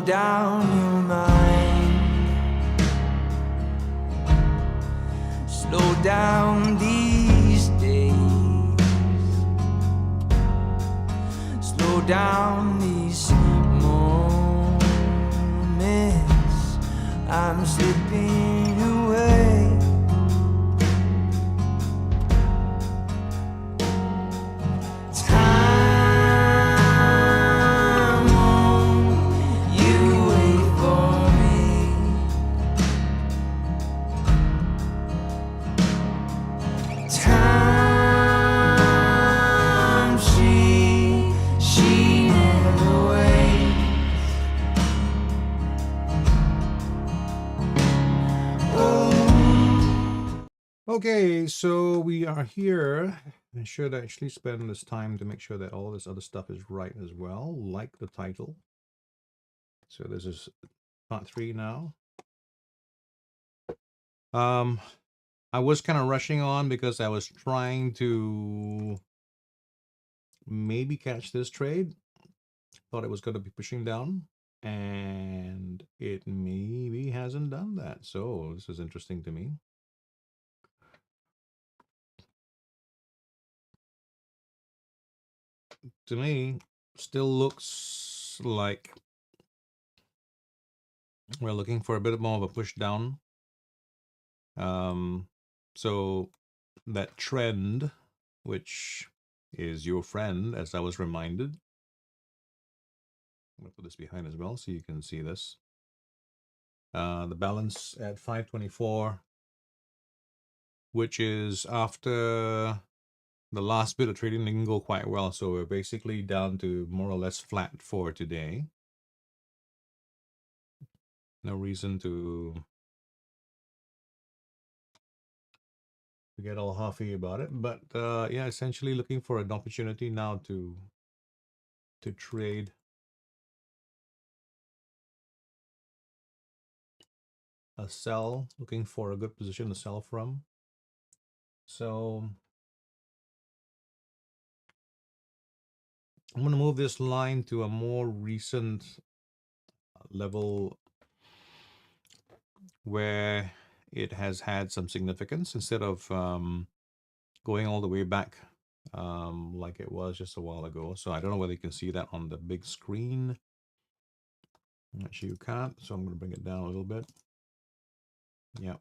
down your mind, slow down these days, slow down these moments. I'm slipping away. Okay, so we are here. I should actually spend this time to make sure that all this other stuff is right as well, like the title. So this is part 3 now. I was kind of rushing on because I was trying to maybe catch this trade. Thought it was going to be pushing down, and it maybe hasn't done that. So this is interesting to me. To me, still looks like we're looking for a bit more of a push down. So that trend, which is your friend, as I was reminded. I'm going to put this behind as well so you can see this. The balance at 524, which is after the last bit of trading didn't go quite well. So we're basically down to more or less flat for today. No reason to get all huffy about it, but yeah, essentially looking for an opportunity now to trade a sell, looking for a good position to sell from. So I'm going to move this line to a more recent level where it has had some significance instead of going all the way back like it was just a while ago. So I don't know whether you can see that on the big screen. Actually, you can't, so I'm going to bring it down a little bit. Yeah.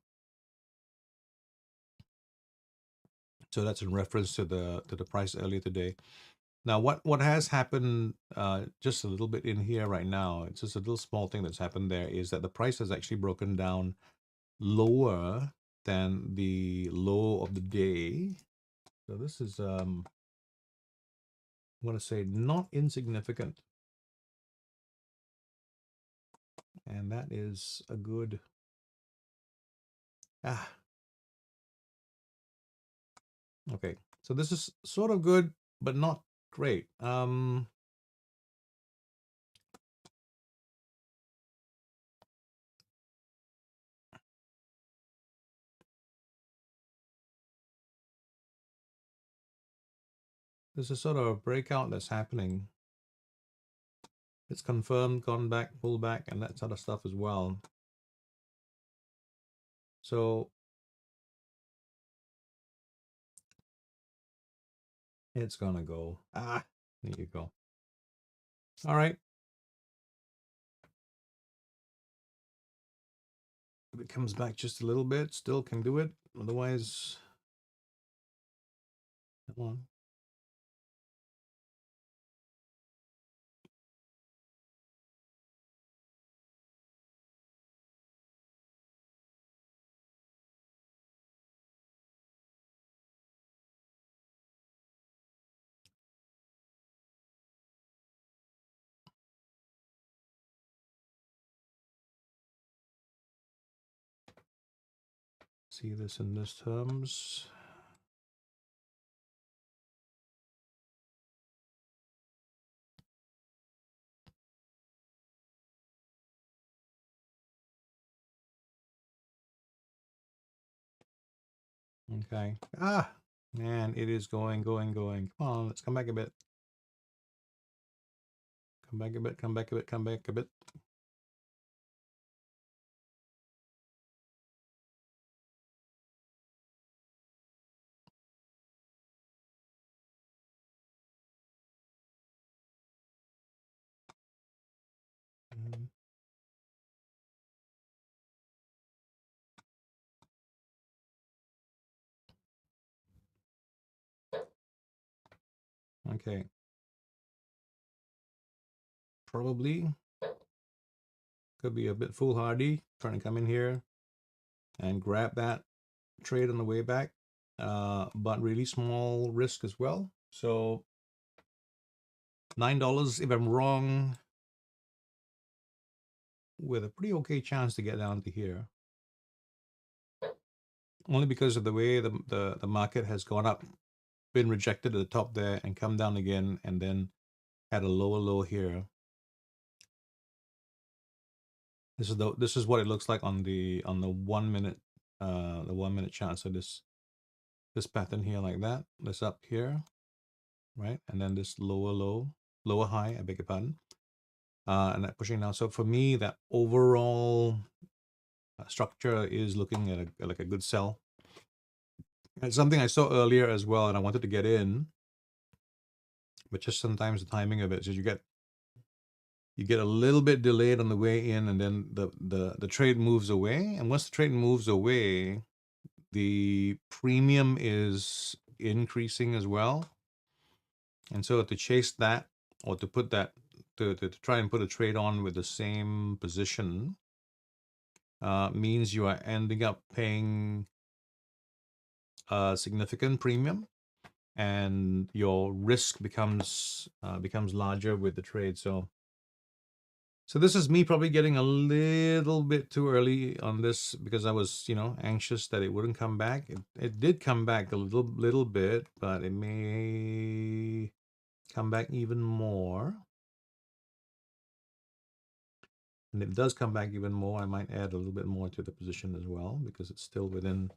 So that's in reference to the price earlier today. Now, what has happened just a little bit in here right now, it's just a little small thing that's happened there, is that the price has actually broken down lower than the low of the day. So this is, I'm going to say, not insignificant. And that is a good... Okay, so this is sort of good, but not great. There's a sort of a breakout that's happening. It's confirmed, gone back, pulled back, and that sort of stuff as well. So it's gonna go. There you go. All right. If it comes back just a little bit, still can do it. Otherwise, come on. See this in this terms. Okay. Man, it is going. Come on, let's come back a bit. Come back a bit. Okay. Probably could be a bit foolhardy trying to come in here and grab that trade on the way back, but really small risk as well. So $9, if I'm wrong, with a pretty okay chance to get down to here. Only because of the way the market has gone up, been rejected at the top there and come down again, and then had a lower low here. This is what it looks like on the 1 minute the 1 minute chart. So this pattern here like that, this up here, right, and then this lower low, lower high, I beg your pardon, and that pushing down. So for me, that overall structure is looking at like a good sell. It's something I saw earlier as well, and I wanted to get in, but just sometimes the timing of it is you get a little bit delayed on the way in, and then the trade moves away. And once the trade moves away, the premium is increasing as well. And so to chase that, or to put that, to try and put a trade on with the same position, means you are ending up paying a significant premium, and your risk becomes larger with the trade. So this is me probably getting a little bit too early on this, because I was, anxious that it wouldn't come back. It did come back a little bit, but it may come back even more. And if it does come back even more, I might add a little bit more to the position as well, because it's still within,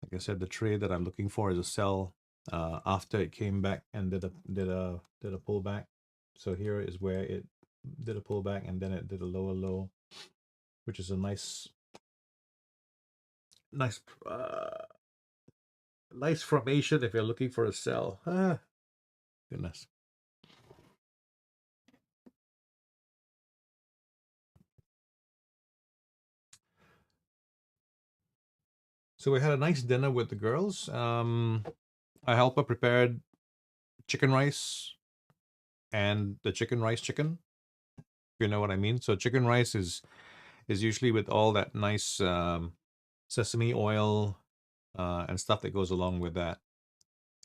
like I said, the trade that I'm looking for is a sell after it came back and did a pullback. So here is where it did a pullback, and then it did a lower low, which is a nice nice formation if you're looking for a sell. Goodness. So we had a nice dinner with the girls. I helped her prepared chicken rice and the chicken rice chicken. You know what I mean? So chicken rice is usually with all that nice sesame oil and stuff that goes along with that.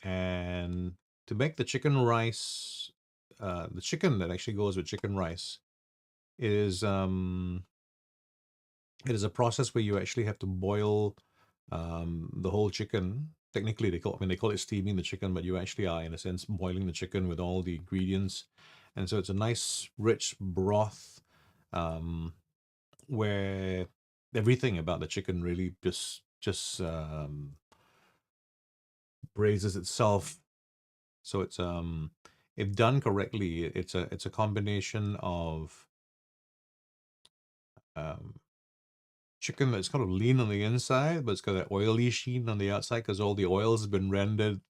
And to make the chicken rice, the chicken that actually goes with chicken rice is it is a process where you actually have to boil the whole chicken. Technically, they call it steaming the chicken, but you actually are, in a sense, boiling the chicken with all the ingredients, and so it's a nice rich broth where everything about the chicken really just braises itself. So it's if done correctly, it's a combination of um, chicken that's kind of lean on the inside, but it's got an oily sheen on the outside because all the oil has been rendered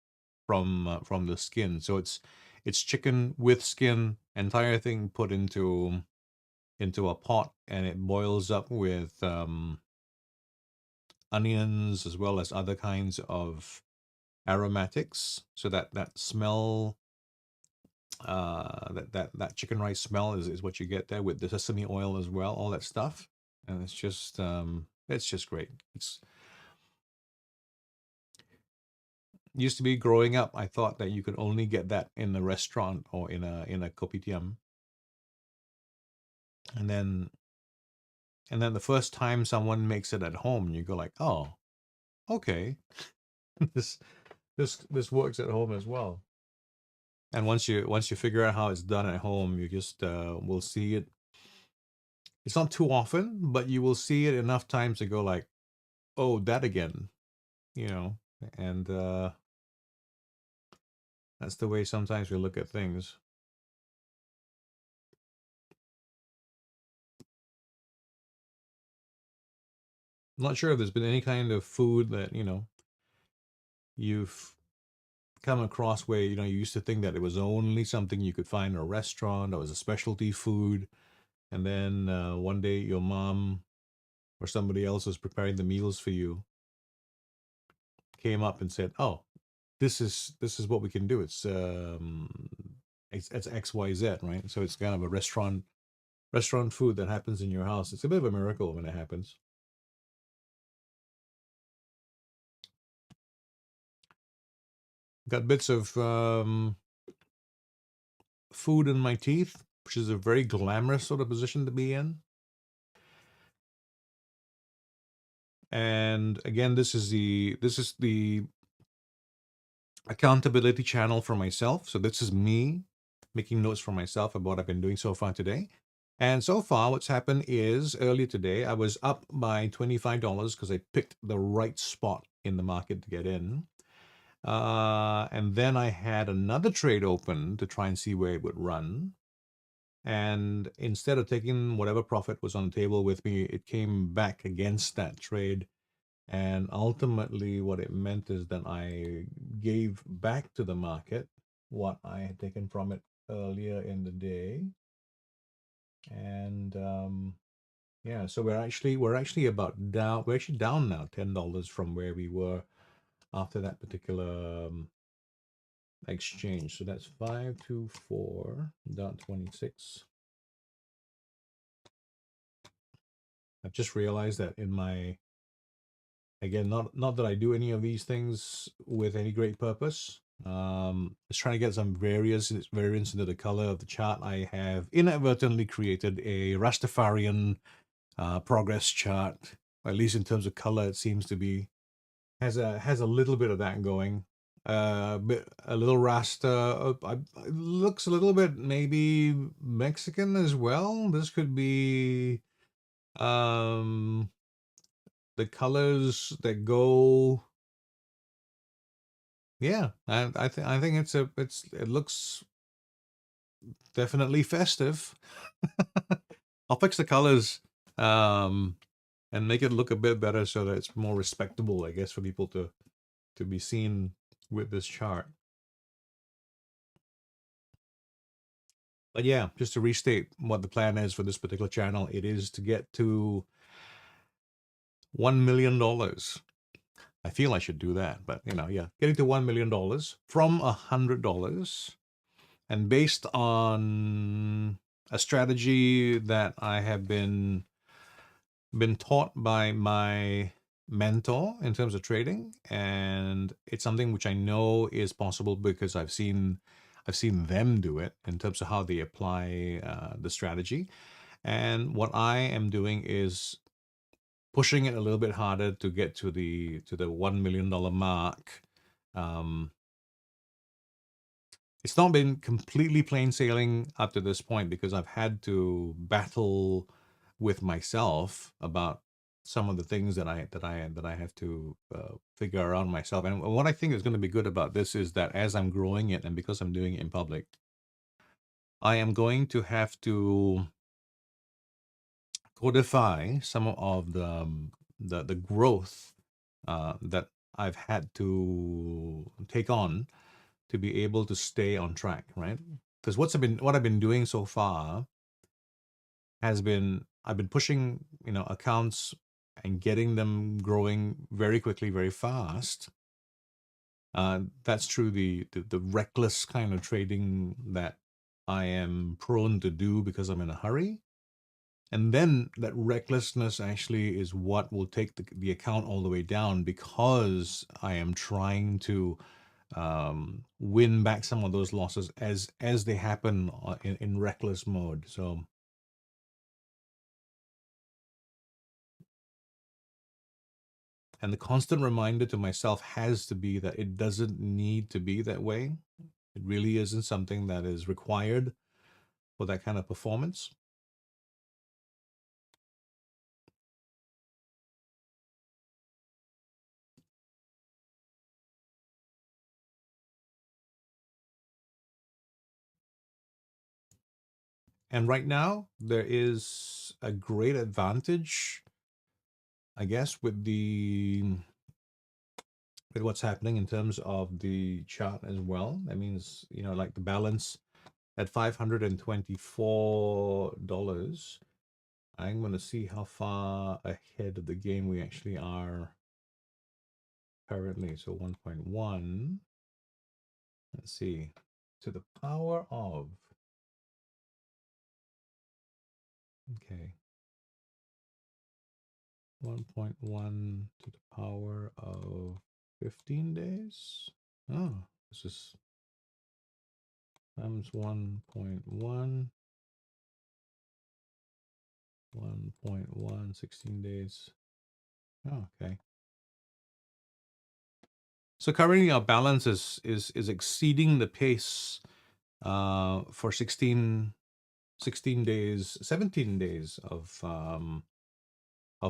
from the skin. So it's chicken with skin, entire thing put into a pot, and it boils up with onions as well as other kinds of aromatics, so that smell, that chicken rice smell is what you get there with the sesame oil as well, all that stuff, and it's just great. It's used to be growing up, I thought that you could only get that in a restaurant or in a kopitiam, and then the first time someone makes it at home, you go like, oh, okay, this works at home as well. And once you figure out how it's done at home, you just will see it. It's not too often, but you will see it enough times to go like, oh, that again, you know. And that's the way sometimes we look at things. I'm not sure if there's been any kind of food that you've come across where you used to think that it was only something you could find in a restaurant, or was a specialty food, and then one day your mom or somebody else was preparing the meals for you, came up and said, oh, this is what we can do. It's XYZ, right? So it's kind of a restaurant food that happens in your house. It's a bit of a miracle when it happens. Got bits of food in my teeth, which is a very glamorous sort of position to be in. And again, this is the accountability channel for myself. So this is me making notes for myself about what I've been doing so far today. And so far, what's happened is earlier today, I was up by $25 because I picked the right spot in the market to get in. And then I had another trade open to try and see where it would run. And instead of taking whatever profit was on the table with me, it came back against that trade. And ultimately, what it meant is that I gave back to the market what I had taken from it earlier in the day. And yeah, so we're actually about down. We're actually down now $10 from where we were after that particular exchange. So that's 524.26. I've just realized that in my, again, not that I do any of these things with any great purpose. Just trying to get some variance into the color of the chart. I have inadvertently created a Rastafarian progress chart, at least in terms of color. It seems to be has a little bit of that going. A little Rasta. It looks a little bit maybe Mexican as well. This could be um the colors that go. Yeah, I think it looks definitely festive. I'll fix the colors um and make it look a bit better so that it's more respectable, I guess, for people to be seen with this chart. But yeah, just to restate what the plan is for this particular channel, it is to get to $1 million. I feel I should do that, but yeah, getting to $1 million from $100, and based on a strategy that I have been taught by my mentor in terms of trading, and it's something which I know is possible because I've seen them do it in terms of how they apply the strategy. And what I am doing is pushing it a little bit harder to get to the $1 million mark. Um, it's not been completely plain sailing up to this point because I've had to battle with myself about some of the things that I have to figure out myself. And what I think is going to be good about this is that as I'm growing it, and because I'm doing it in public, I am going to have to codify some of the growth that I've had to take on to be able to stay on track, right? Because what I've been doing so far has been I've been pushing accounts and getting them growing very quickly, very fast. That's true. The reckless kind of trading that I am prone to do because I'm in a hurry. And then that recklessness actually is what will take the account all the way down because I am trying to win back some of those losses as they happen in reckless mode. So, and the constant reminder to myself has to be that it doesn't need to be that way. It really isn't something that is required for that kind of performance. And right now, there is a great advantage, I guess, with what's happening in terms of the chart as well. That means, like the balance at $524. I'm going to see how far ahead of the game we actually are currently. So 1.1. let's see, to the power of, okay, 1.1 to the power of 15 days. Oh, this is times 1.1, 1.1, 16 days. Oh, okay. So currently our balance is exceeding the pace for 16 days, 17 days of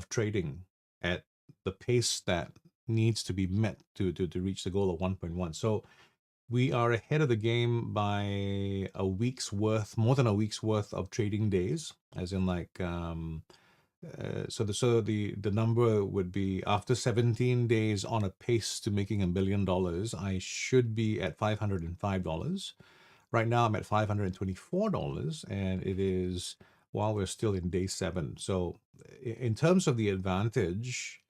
trading at the pace that needs to be met to reach the goal of 1.1. So we are ahead of the game by a week's worth, more than a week's worth of trading days, as in like so the number would be after 17 days on a pace to making $1 billion, I should be at $505. Right now I'm at $524, and it is while we're still in day 7. So in terms of the advantage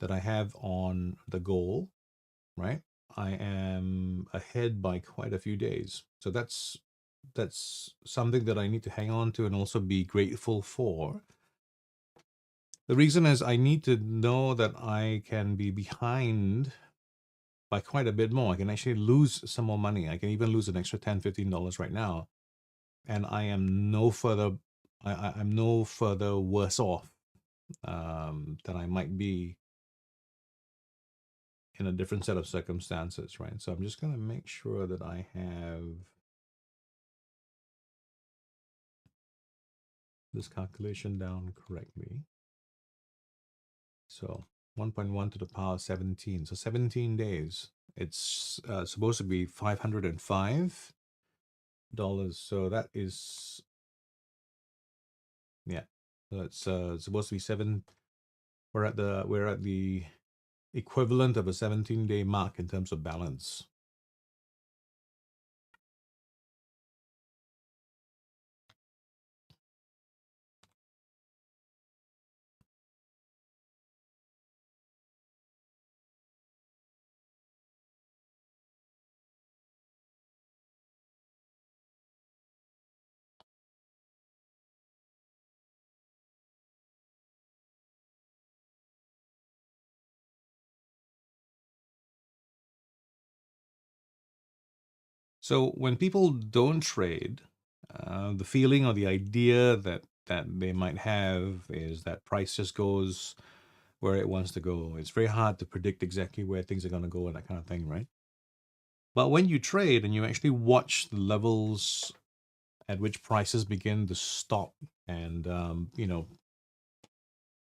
that I have on the goal, right, I am ahead by quite a few days. So that's something that I need to hang on to and also be grateful for. The reason is I need to know that I can be behind by quite a bit more. I can actually lose some more money. I can even lose an extra $10, $15 right now. And I am no further, I'm no further worse off than I might be in a different set of circumstances, right? So I'm just going to make sure that I have this calculation down correctly. So 1.1 to the power of 17. So 17 days. It's supposed to be $505. So that is, yeah. So it's supposed to be seven. We're at the equivalent of a 17-day mark in terms of balance. So when people don't trade, the feeling or the idea that they might have is that price just goes where it wants to go. It's very hard to predict exactly where things are going to go and that kind of thing, right? But when you trade and you actually watch the levels at which prices begin to stop and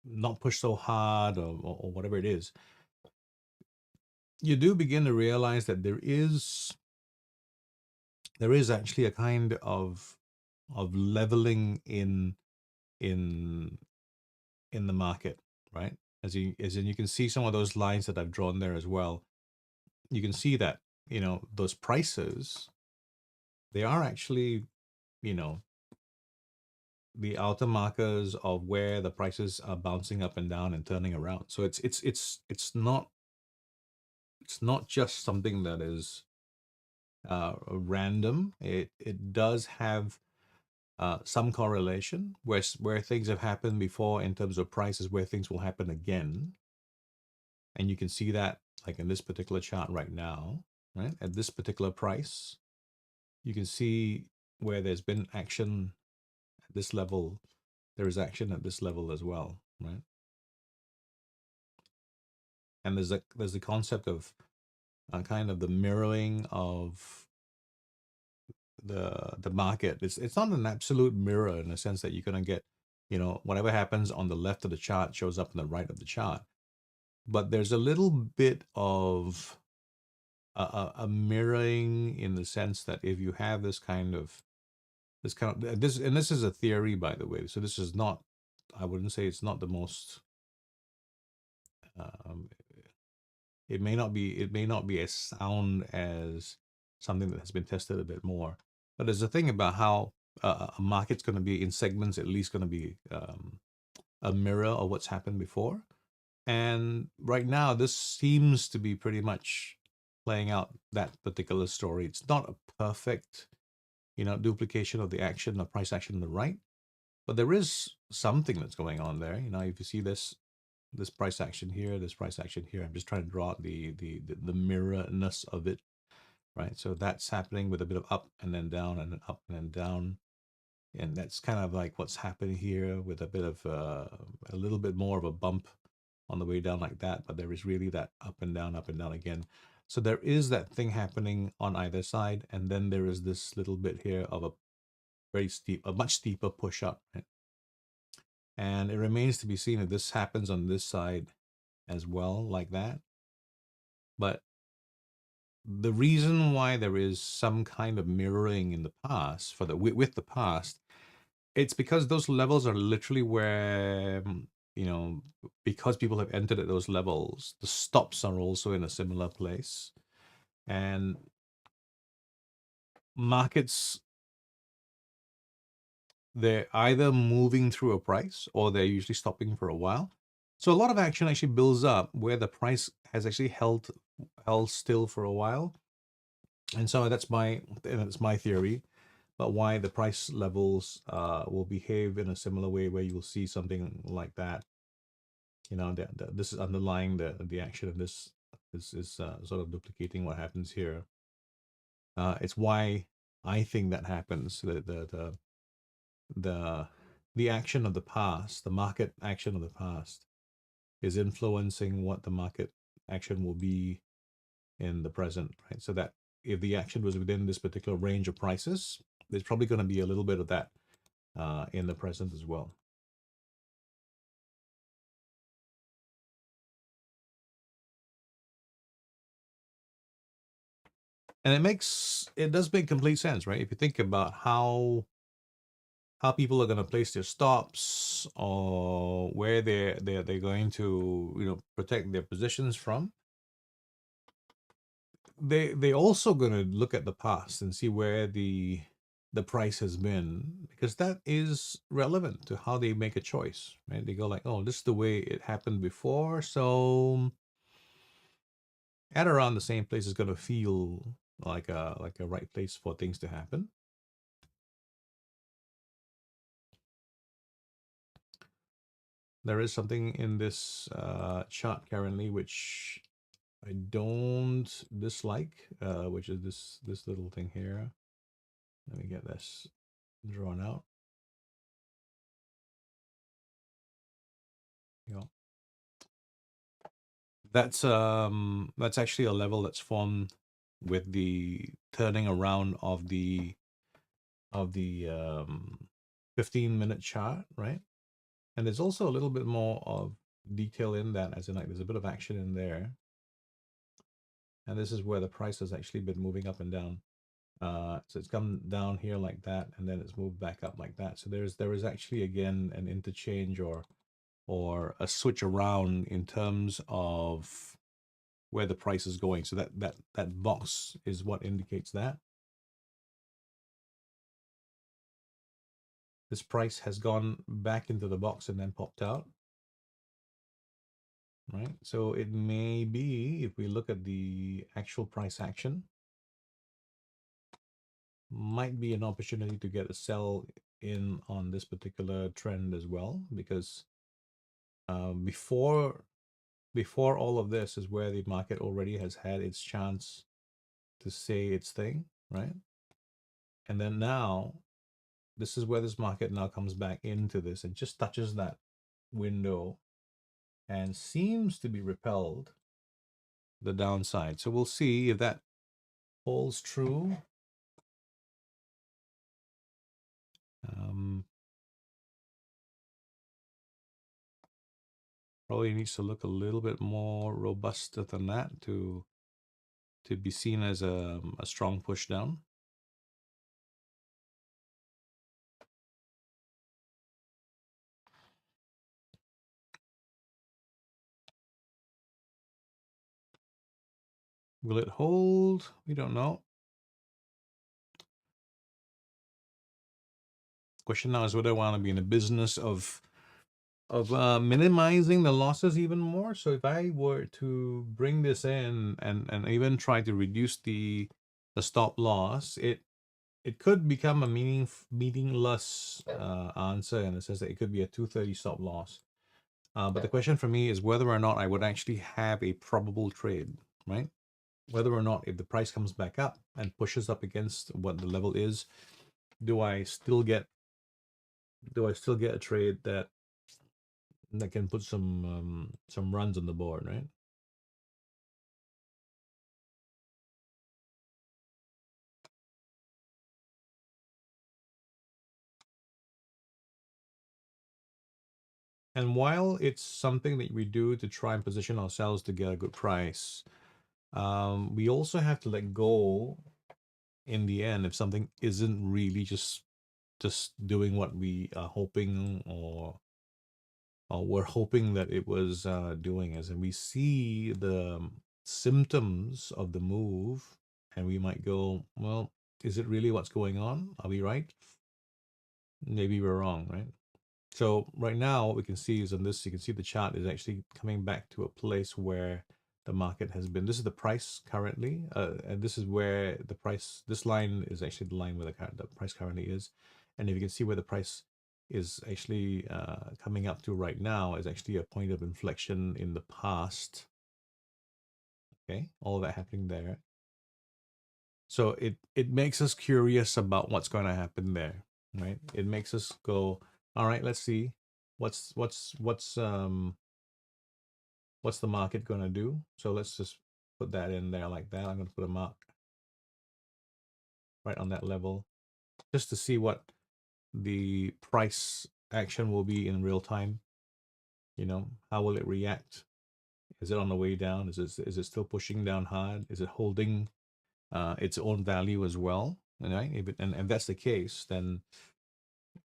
not push so hard or whatever it is, you do begin to realize that there is actually a kind of leveling in the market, right? As in you can see some of those lines that I've drawn there as well. You can see that those prices, they are actually you know the outer markers of where the prices are bouncing up and down and turning around. So it's not just something that is random. It does have some correlation where things have happened before in terms of prices, where things will happen again. And you can see that like in this particular chart right now, right? At this particular price, you can see where there's been action at this level. There is action at this level as well, right? And there's the concept of kind of the mirroring of the market. It's not an absolute mirror in the sense that you're gonna get, whatever happens on the left of the chart shows up on the right of the chart. But there's a little bit of a mirroring in the sense that if you have this is a theory, by the way. So this is not, I wouldn't say it's not the most. Um, it may not be as sound as something that has been tested a bit more. But there's a thing about how a market's going to be in segments, at least going to be a mirror of what's happened before. And right now, this seems to be pretty much playing out that particular story. It's not a perfect, duplication of the action, the price action on the right, but there is something that's going on there. If you see this price action here, this price action here, I'm just trying to draw out the mirrorness of it, right? So that's happening with a bit of up and then down and then up and then down. And that's kind of like what's happening here with a bit of a little bit more of a bump on the way down like that, but there is really that up and down again. So there is that thing happening on either side, and then there is this little bit here of a much steeper push up, right? And it remains to be seen if this happens on this side as well, like that. But the reason why there is some kind of mirroring in the past with the past, it's because those levels are literally where, because people have entered at those levels, the stops are also in a similar place. And markets, they're either moving through a price or they're usually stopping for a while. So a lot of action actually builds up where the price has actually held still for a while. And so that's my theory, but why the price levels will behave in a similar way where you'll see something like that. This is underlying the action of this. This is sort of duplicating what happens here. It's why I think that happens. The action of the past, the market action of the past, is influencing what the market action will be in the present, right? So that if the action was within this particular range of prices, there's probably going to be a little bit of that in the present as well. And it does make complete sense, right? If you think about how people are going to place their stops or where they're going to protect their positions from, they also going to look at the past and see where the price has been, because that is relevant to how they make a choice, right? They go like, oh, this is the way it happened before, so at around the same place is going to feel like a right place for things to happen. There is something in this chart currently which I don't dislike, which is this little thing here. Let me get this drawn out. That's actually a level that's formed with the turning around of the 15-minute chart, right? And there's also a little bit more of detail in that, as in like there's a bit of action in there. And this is where the price has actually been moving up and down. So it's come down here like that, and then it's moved back up like that. So there is actually again an interchange or a switch around in terms of where the price is going. So that box is what indicates that. This price has gone back into the box and then popped out, right? So it may be, if we look at the actual price action, might be an opportunity to get a sell in on this particular trend as well, because before all of this is where the market already has had its chance to say its thing, right? And then now this is where this market now comes back into this and just touches that window and seems to be repelled the downside. So we'll see if that holds true. Probably needs to look a little bit more robust than that to be seen as a strong push down. Will it hold? We don't know. Question now is whether I want to be in the business of minimizing the losses even more. So if I were to bring this in and even try to reduce the stop loss, it could become a meaningless answer in the sense that it could be a 230 stop loss. But the question for me is whether or not I would actually have a probable trade, right? Whether or not if the price comes back up and pushes up against what the level is, do I still get a trade that can put some runs on the board, right? And while it's something that we do to try and position ourselves to get a good price, we also have to let go in the end if something isn't really just doing what we are hoping or we're hoping that it was doing as and we see the symptoms of the move and we might go, well, is it really what's going on? Are we right? Maybe we're wrong, right? So right now, what we can see is on this, you can see the chart is actually coming back to a place where the market has been. This is the price currently, and this is where the price, this line is actually the line where the price currently is. And if you can see where the price is actually coming up to right now is actually a point of inflection in the past. Okay, all that happening there. So it makes us curious about what's going to happen there, right? It makes us go, all right, let's see what's the market going to do. So let's just put that in there like that. I'm going to put a mark right on that level just to see what the price action will be in real time. You know, how will it react? Is it on the way down? Is it still pushing down hard? Is it holding its own value as well? Right? And if that's the case, then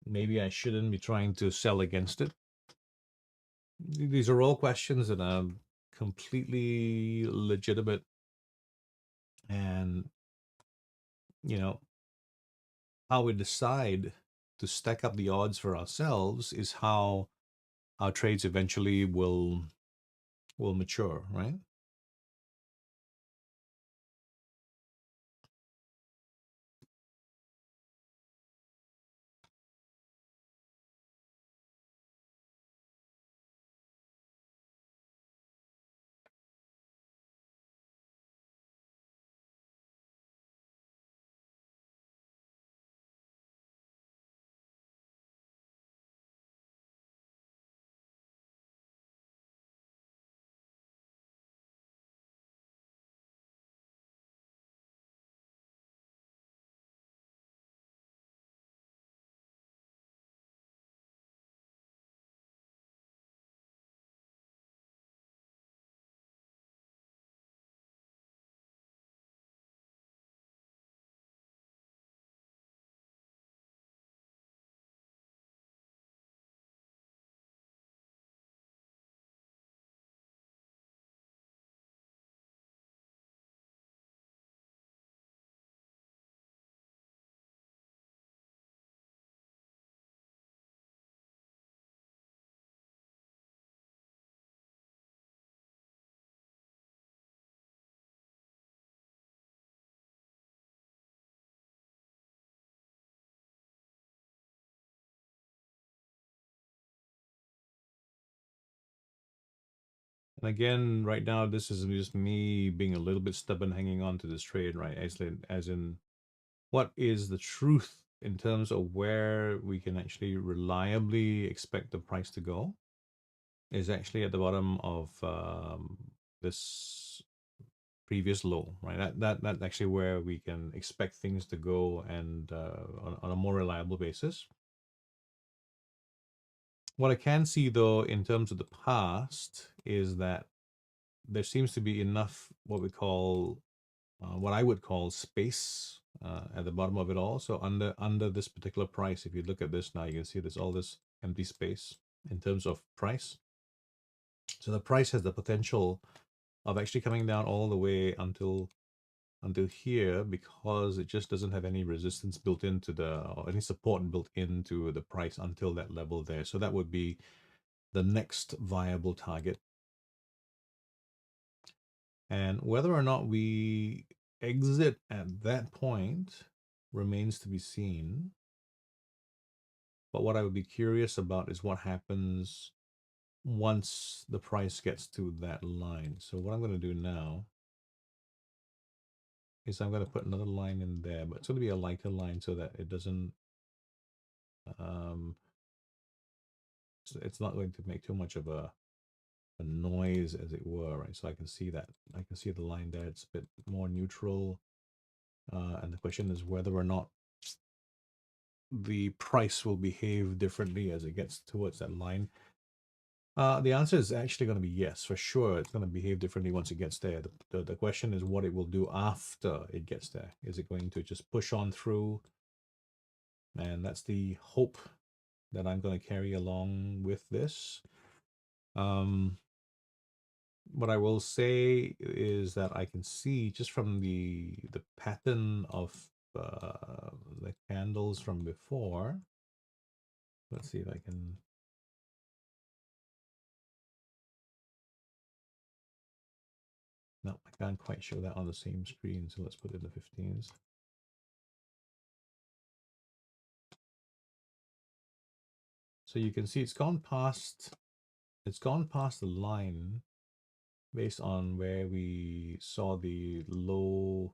maybe I shouldn't be trying to sell against it. These are all questions that are completely legitimate, and you know how we decide to stack up the odds for ourselves is how our trades eventually will mature, right? And again, right now, this is just me being a little bit stubborn, hanging on to this trade, right? As in, what is the truth in terms of where we can actually reliably expect the price to go? Is actually at the bottom of this previous low, right? That's actually where we can expect things to go, and on a more reliable basis. What I can see though, in terms of the past, is that there seems to be enough what I would call space at the bottom of it all. So under this particular price, if you look at this now, you can see there's all this empty space in terms of price. So the price has the potential of actually coming down all the way until here, because it just doesn't have any resistance built into or any support built into the price until that level there. So that would be the next viable target. And whether or not we exit at that point remains to be seen. But what I would be curious about is what happens once the price gets to that line. So what I'm going to do now is I'm going to put another line in there, but it's going to be a lighter line so that it doesn't, it's not going to make too much of a noise, as it were, right? So I can see that. I can see the line there. It's a bit more neutral. And the question is whether or not the price will behave differently as it gets towards that line. The answer is actually going to be yes, for sure. It's going to behave differently once it gets there. The question is what it will do after it gets there. Is it going to just push on through? And that's the hope that I'm going to carry along with this. What I will say is that I can see just from the pattern of the candles from before. Let's see if I can. No, I can't quite show that on the same screen. So let's put it in the 15s. So you can see it's gone past the line based on where we saw the low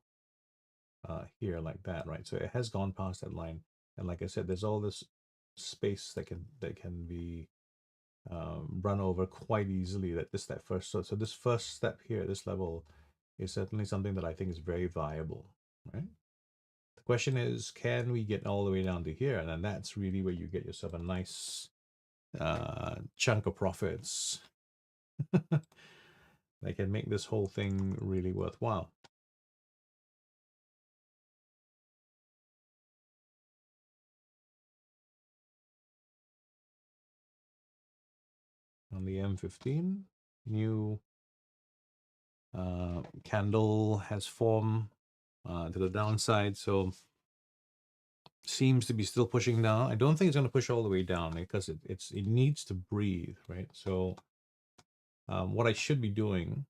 here like that, right? So it has gone past that line. And like I said, there's all this space that can be run over quite easily. That first so this first step here at this level is certainly something that I think is very viable, right? The question is, can we get all the way down to here? And then that's really where you get yourself a nice chunk of profits that can make this whole thing really worthwhile. On the M15, new candle has formed to the downside, so seems to be still pushing down. I don't think it's going to push all the way down because it needs to breathe, right? So what I should be doing,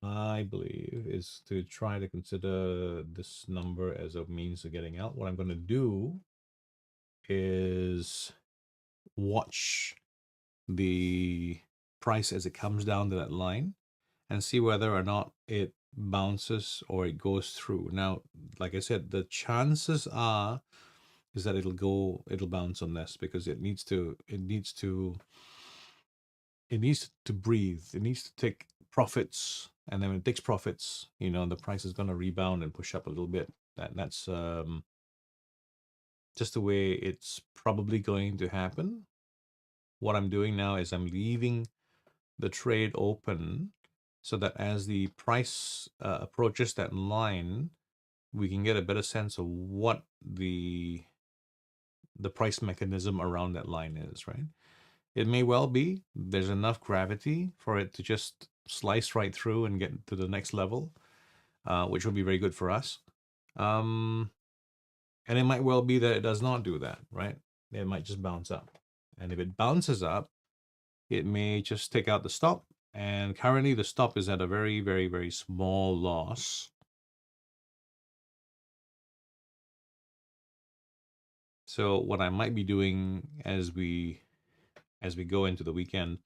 I believe, is to try to consider this number as a means of getting out. What I'm going to do is watch the price as it comes down to that line and see whether or not it bounces or it goes through. Now, like I said, the chances are is that it'll bounce on this because it needs to breathe. It needs to take profits, and then when it takes profits, the price is going to rebound and push up a little bit. That's just the way it's probably going to happen. What I'm doing now is I'm leaving the trade open so that as the price approaches that line, we can get a better sense of what the price mechanism around that line is, right? It may well be there's enough gravity for it to just slice right through and get to the next level, which would be very good for us. And it might well be that it does not do that, right? It might just bounce up. And if it bounces up, it may just take out the stop. And currently the stop is at a very, very, very small loss. So what I might be doing as we go into the weekend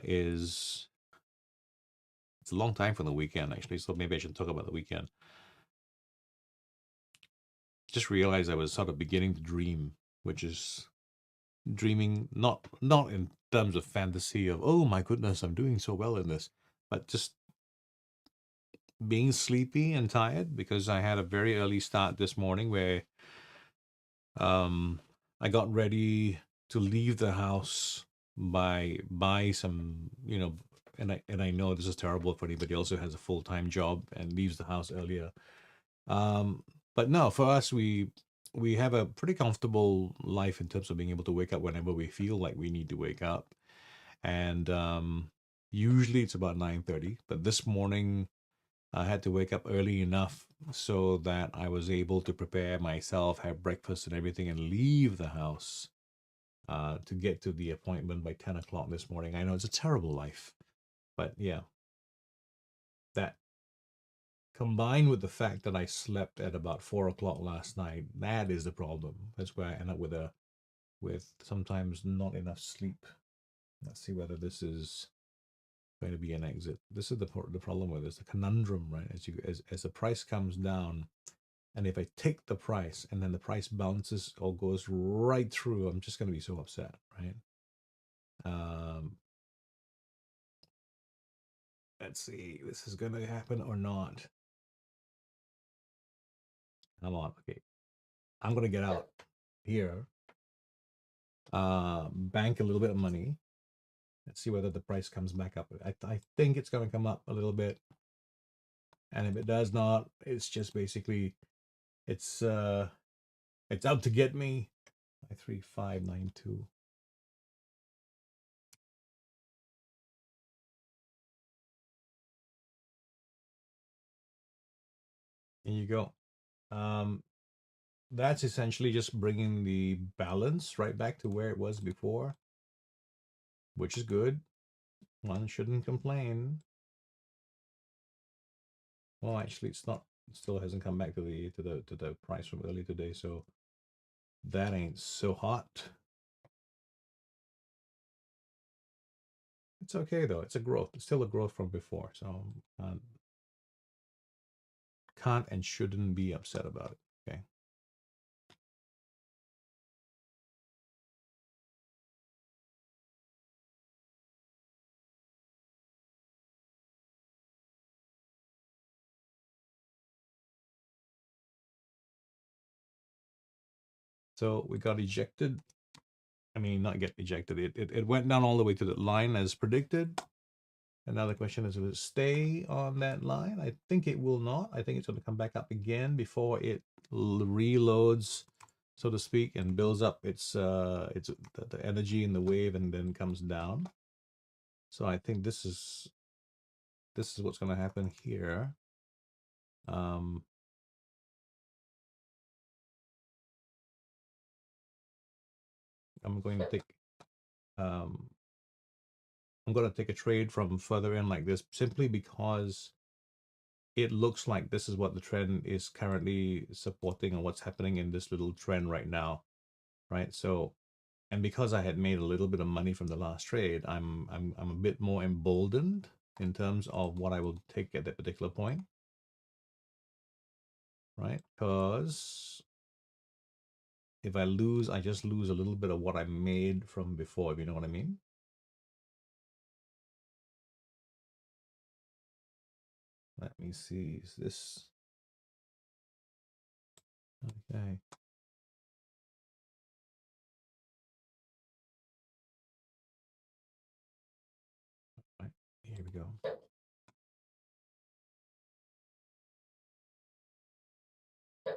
is it's a long time from the weekend actually, so maybe I should talk about the weekend. Just realized I was sort of beginning to dream, which is dreaming not in terms of fantasy of, oh my goodness, I'm doing so well in this, but just being sleepy and tired because I had a very early start this morning where I got ready to leave the house by some, and I know this is terrible for anybody else who has a full-time job and leaves the house earlier. But no, for us, we have a pretty comfortable life in terms of being able to wake up whenever we feel like we need to wake up. And usually it's about 9:30, but this morning I had to wake up early enough so that I was able to prepare myself, have breakfast and everything, and leave the house to get to the appointment by 10 o'clock this morning. I know it's a terrible life, but yeah, that combined with the fact that I slept at about 4 o'clock last night, that is the problem. That's where I end up with sometimes not enough sleep. Let's see whether this is going to be an exit. This is the problem with this, the conundrum, right? As the price comes down, and if I take the price and then the price bounces or goes right through, I'm just going to be so upset, right? Um, let's see, this is going to happen or not. Come on, okay. I'm going to get out here, bank a little bit of money. Let's see whether the price comes back up. I think it's going to come up a little bit. And if it does not, it's just basically, it's out to get me. 3592. There you go. That's essentially just bringing the balance right back to where it was before, which is good. One shouldn't complain. Well, actually, it's not. It still hasn't come back to the price from earlier today, so that ain't so hot. It's okay though. It's a growth. It's still a growth from before, so can't and shouldn't be upset about it. Okay. So we got ejected. I mean, not get ejected. It went down all the way to the line as predicted. And now the question is, will it stay on that line? I think it will not. I think it's going to come back up again before it reloads, so to speak, and builds up its the energy in the wave and then comes down. So I think this is what's going to happen here. I'm going to take I'm going to take a trade from further in like this simply because it looks like this is what the trend is currently supporting and what's happening in this little trend right now, right? So, and because I had made a little bit of money from the last trade, I'm a bit more emboldened in terms of what I will take at that particular point, right? Because if I lose, I just lose a little bit of what I made from before, if you know what I mean. Let me see, is this okay? Right, here we go.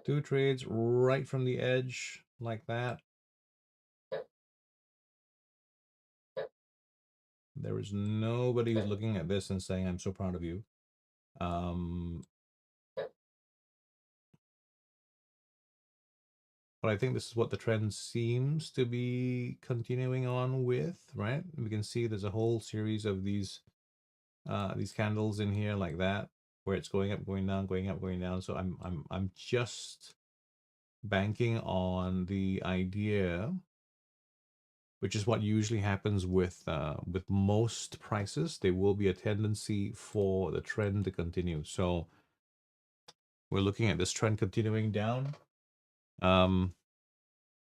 Two trades right from the edge like that. There is nobody who's looking at this and saying, I'm so proud of you. But I think this is what the trend seems to be continuing on with, right? We can see there's a whole series of these candles in here like that, where it's going up, going down, going up, going down. So I'm just banking on the idea, which is what usually happens with most prices. There will be a tendency for the trend to continue. So we're looking at this trend continuing down.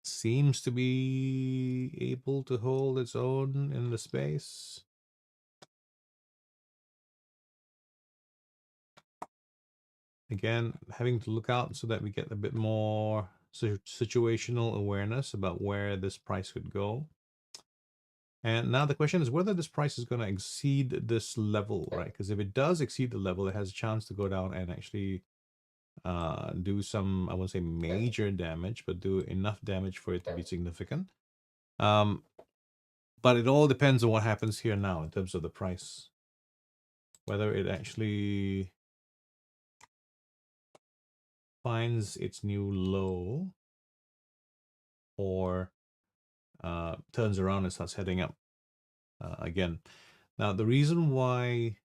Seems to be able to hold its own in the space. Again, having to look out so that we get a bit more situational awareness about where this price could go. And now the question is whether this price is going to exceed this level, right? Because if it does exceed the level, it has a chance to go down and actually do some, I won't say major damage, but do enough damage for it to be significant. But it all depends on what happens here now in terms of the price. Whether it actually finds its new low or turns around and starts heading up again. Now, the reason why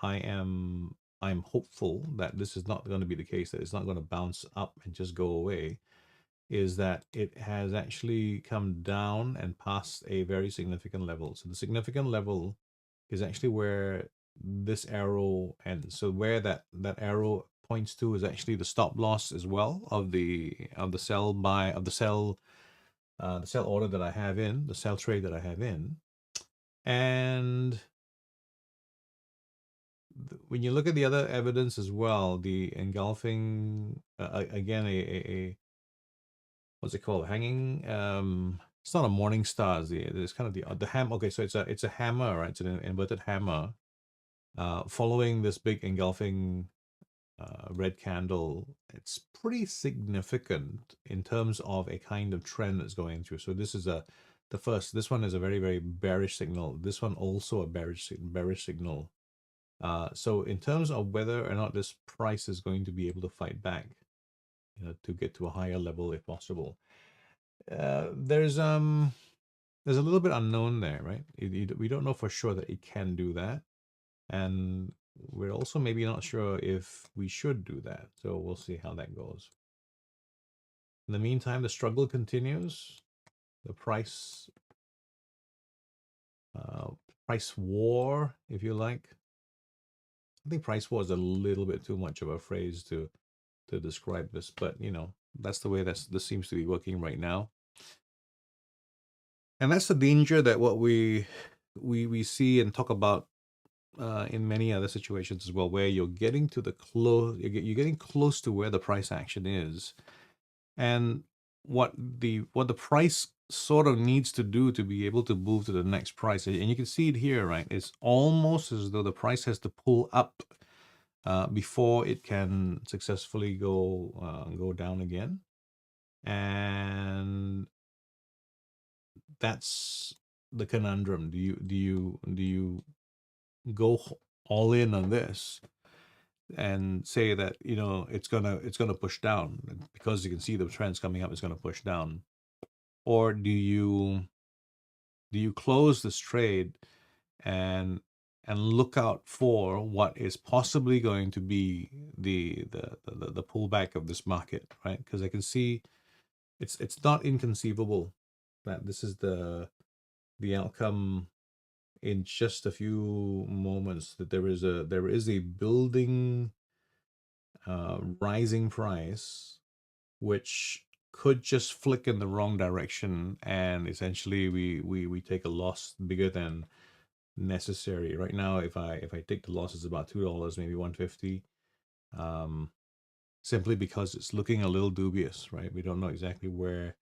I'm hopeful that this is not going to be the case, that it's not going to bounce up and just go away, is that it has actually come down and past a very significant level. So the significant level is actually where this arrow ends. So where that arrow points to is actually the stop loss as well of the sell buy of the sell order that I have in, the sell trade that I have in. And when you look at the other evidence as well, the engulfing again a what's it called, hanging, it's not a morning star, it's kind of the hammer. Okay, so it's a hammer, right? It's an inverted hammer following this big engulfing red candle. It's pretty significant in terms of a kind of trend that's going through. So this is this one is a very, very bearish signal. This one also a bearish signal. So in terms of whether or not this price is going to be able to fight back, to get to a higher level if possible, there's a little bit unknown there, right? We don't know for sure that it can do that, and we're also maybe not sure if we should do that. So we'll see how that goes. In the meantime, the struggle continues. The price war, if you like. I think price war is a little bit too much of a phrase to describe this, but that's the way this seems to be working right now. And that's the danger that what we see and talk about in many other situations as well, where you're getting to you're getting close to where the price action is, and what the price sort of needs to do to be able to move to the next price. And you can see it here, right? It's almost as though the price has to pull up before it can successfully go down again, and that's the conundrum. Do you go all in on this and say that it's gonna push down because you can see the trends coming up, it's gonna push down, or do you close this trade and look out for what is possibly going to be the pullback of this market, right? Because I can see it's not inconceivable that this is the outcome in just a few moments, that there is a building rising price which could just flick in the wrong direction, and essentially we take a loss bigger than necessary. Right now, if I take the loss, it's about $2, maybe 150, simply because it's looking a little dubious, right? We don't know exactly where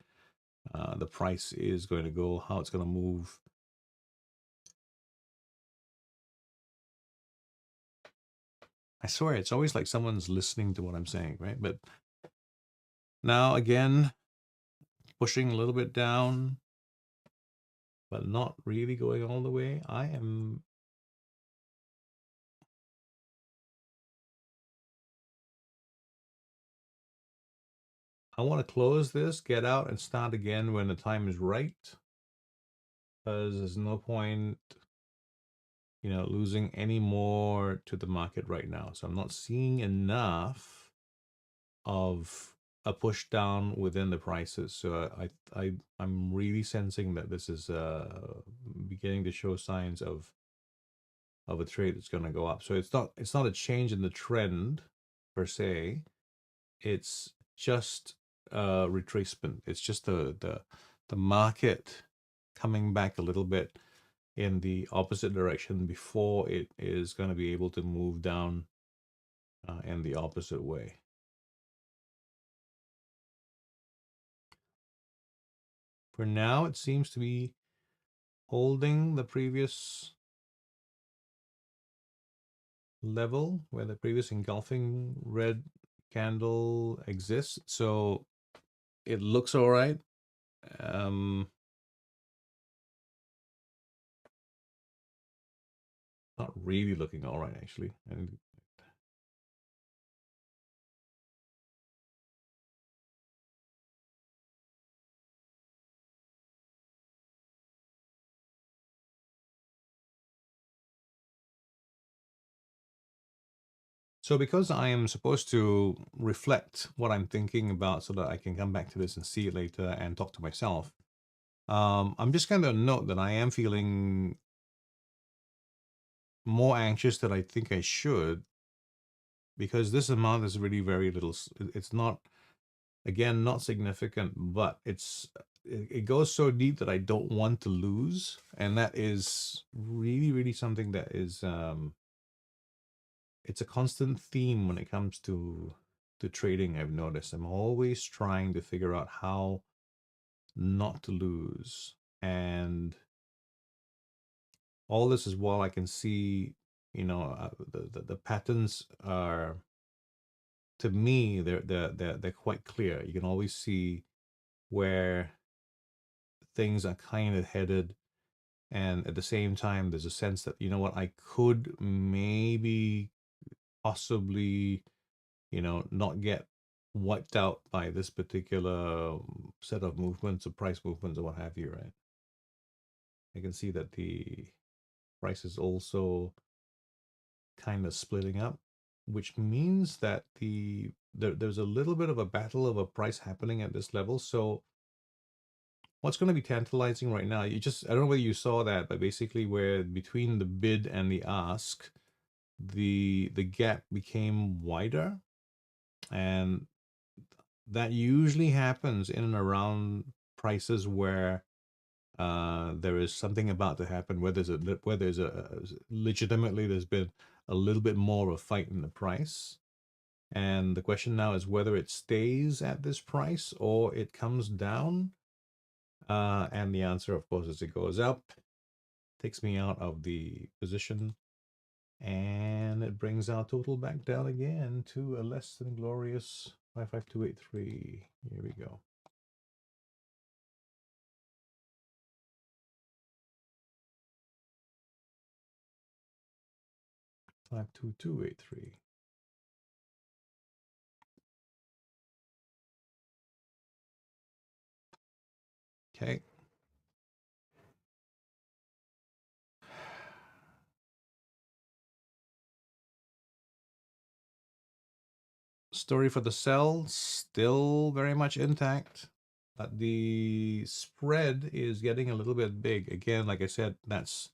the price is going to go, how it's going to move. I swear, it's always like someone's listening to what I'm saying, right? But now again, pushing a little bit down, but not really going all the way. I want to close this, get out, and start again when the time is right, because there's no point losing any more to the market right now. So I'm not seeing enough of a push down within the prices. So I'm really sensing that this is beginning to show signs of a trade that's going to go up. So it's not a change in the trend per se. It's just a retracement. It's just the market coming back a little bit in the opposite direction before it is going to be able to move down in the opposite way. For now, it seems to be holding the previous level where the previous engulfing red candle exists. So it looks all right. Not really looking all right, actually. And So because I am supposed to reflect what I'm thinking about so that I can come back to this and see it later and talk to myself, I'm just going to note that I am feeling more anxious than I think I should, because this amount is really very little. It's not, again, not significant, but it goes so deep that I don't want to lose. And that is really, really something that is, it's a constant theme when it comes to trading. I've noticed I'm always trying to figure out how not to lose, and all this is while I can see, the patterns are, to me, they're quite clear. You can always see where things are kind of headed, and at the same time there's a sense that, you know what, I could maybe possibly, not get wiped out by this particular set of movements or price movements or what have you, right? I can see that the price is also kind of splitting up, which means that there's a little bit of a battle of a price happening at this level. So what's going to be tantalizing right now, I don't know whether you saw that, but basically where between the bid and the ask, the gap became wider, and that usually happens in and around prices where there is something about to happen, where legitimately there's been a little bit more of a fight in the price. And the question now is whether it stays at this price or it comes down. And the answer, of course, is it goes up, takes me out of the position, and it brings our total back down again to a less than glorious 55283. Here we go. Five two two eight three. Okay. Story for the sell still very much intact, but the spread is getting a little bit big. Again, like I said, that's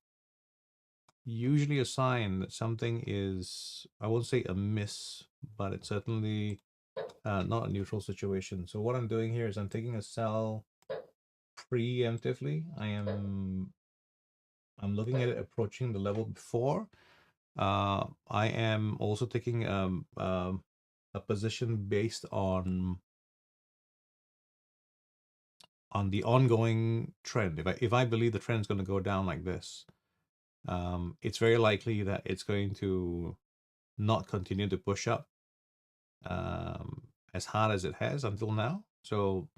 usually a sign that something is, I won't say amiss, but it's certainly not a neutral situation. So what I'm doing here is I'm taking a sell preemptively. I'm looking at it approaching the level before. I am also taking a position based on the ongoing trend. If I believe the trend is going to go down like this, it's very likely that it's going to not continue to push up as hard as it has until now. So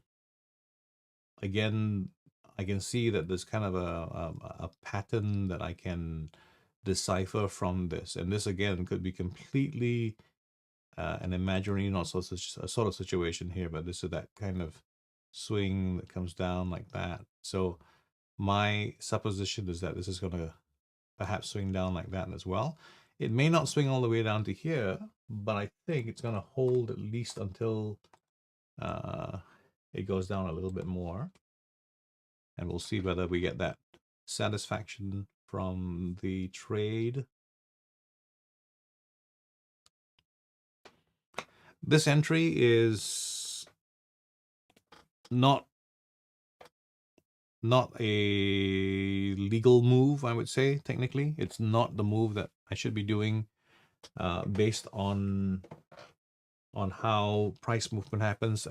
again, I can see that there's kind of a pattern that I can decipher from this, and this again could be completely an imaginary, not sort of situation here, but this is that kind of swing that comes down like that. So my supposition is that this is going to perhaps swing down like that as well. It may not swing all the way down to here, but I think it's going to hold at least until it goes down a little bit more. And we'll see whether we get that satisfaction from the trade. This entry is not a legal move, I would say. Technically, it's not the move that I should be doing based on how price movement happens.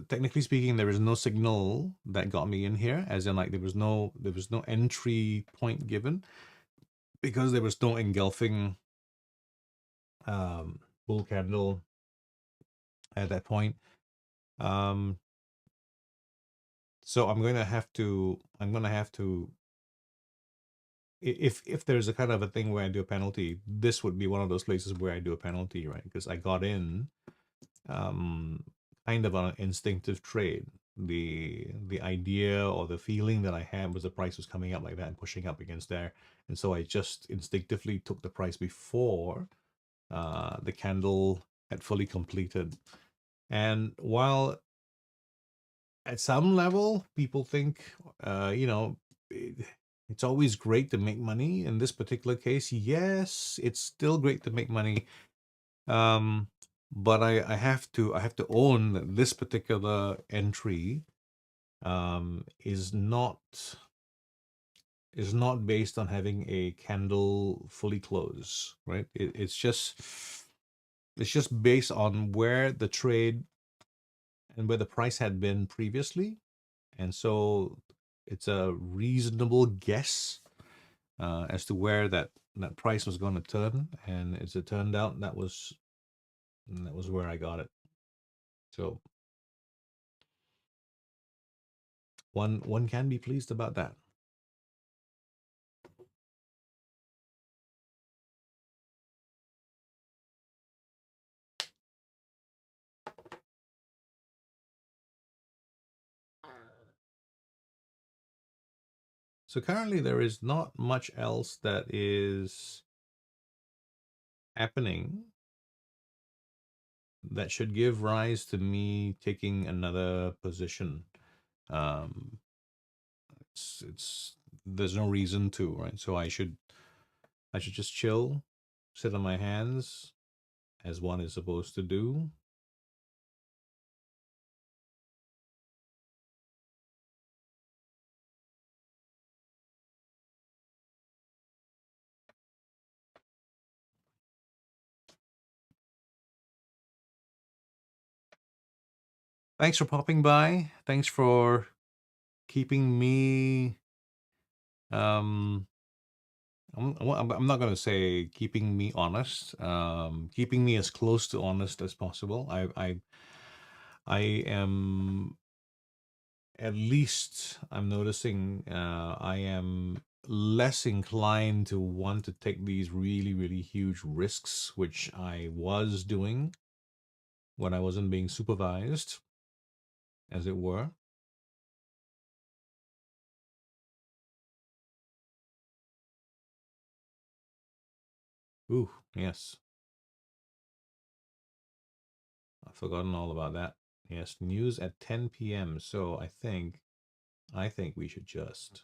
Technically speaking, there is no signal that got me in here, as in like there was no entry point given, because there was no engulfing bull candle at that point. So I'm gonna have to if there's a kind of a thing where I do a penalty, this would be one of those places where I do a penalty, right? Because I got in kind of on an instinctive trade. the idea or the feeling that I had was the price was coming up like that and pushing up against there, and so I just instinctively took the price before the candle had fully completed. And while at some level people think, you know, it's always great to make money. In this particular case, yes, it's still great to make money. Um, but I have to own that this particular entry is not based on having a candle fully close, right? It's just based on where the trade and where the price had been previously, and so it's a reasonable guess as to where that price was going to turn, and as it turned out, that was where I got it. So one can be pleased about that. So currently there is not much else that is happening that should give rise to me taking another position. Um, it's there's no reason to, right? So I should just chill, sit on my hands as one is supposed to do. Thanks for popping by. Thanks for keeping me um I'm not going to say keeping me honest, keeping me as close to honest as possible. I am, at least I'm noticing, I am less inclined to want to take these really, really huge risks, which I was doing when I wasn't being supervised, as it were. Ooh, yes. I've forgotten all about that. Yes, news at 10 p.m. So I think we should just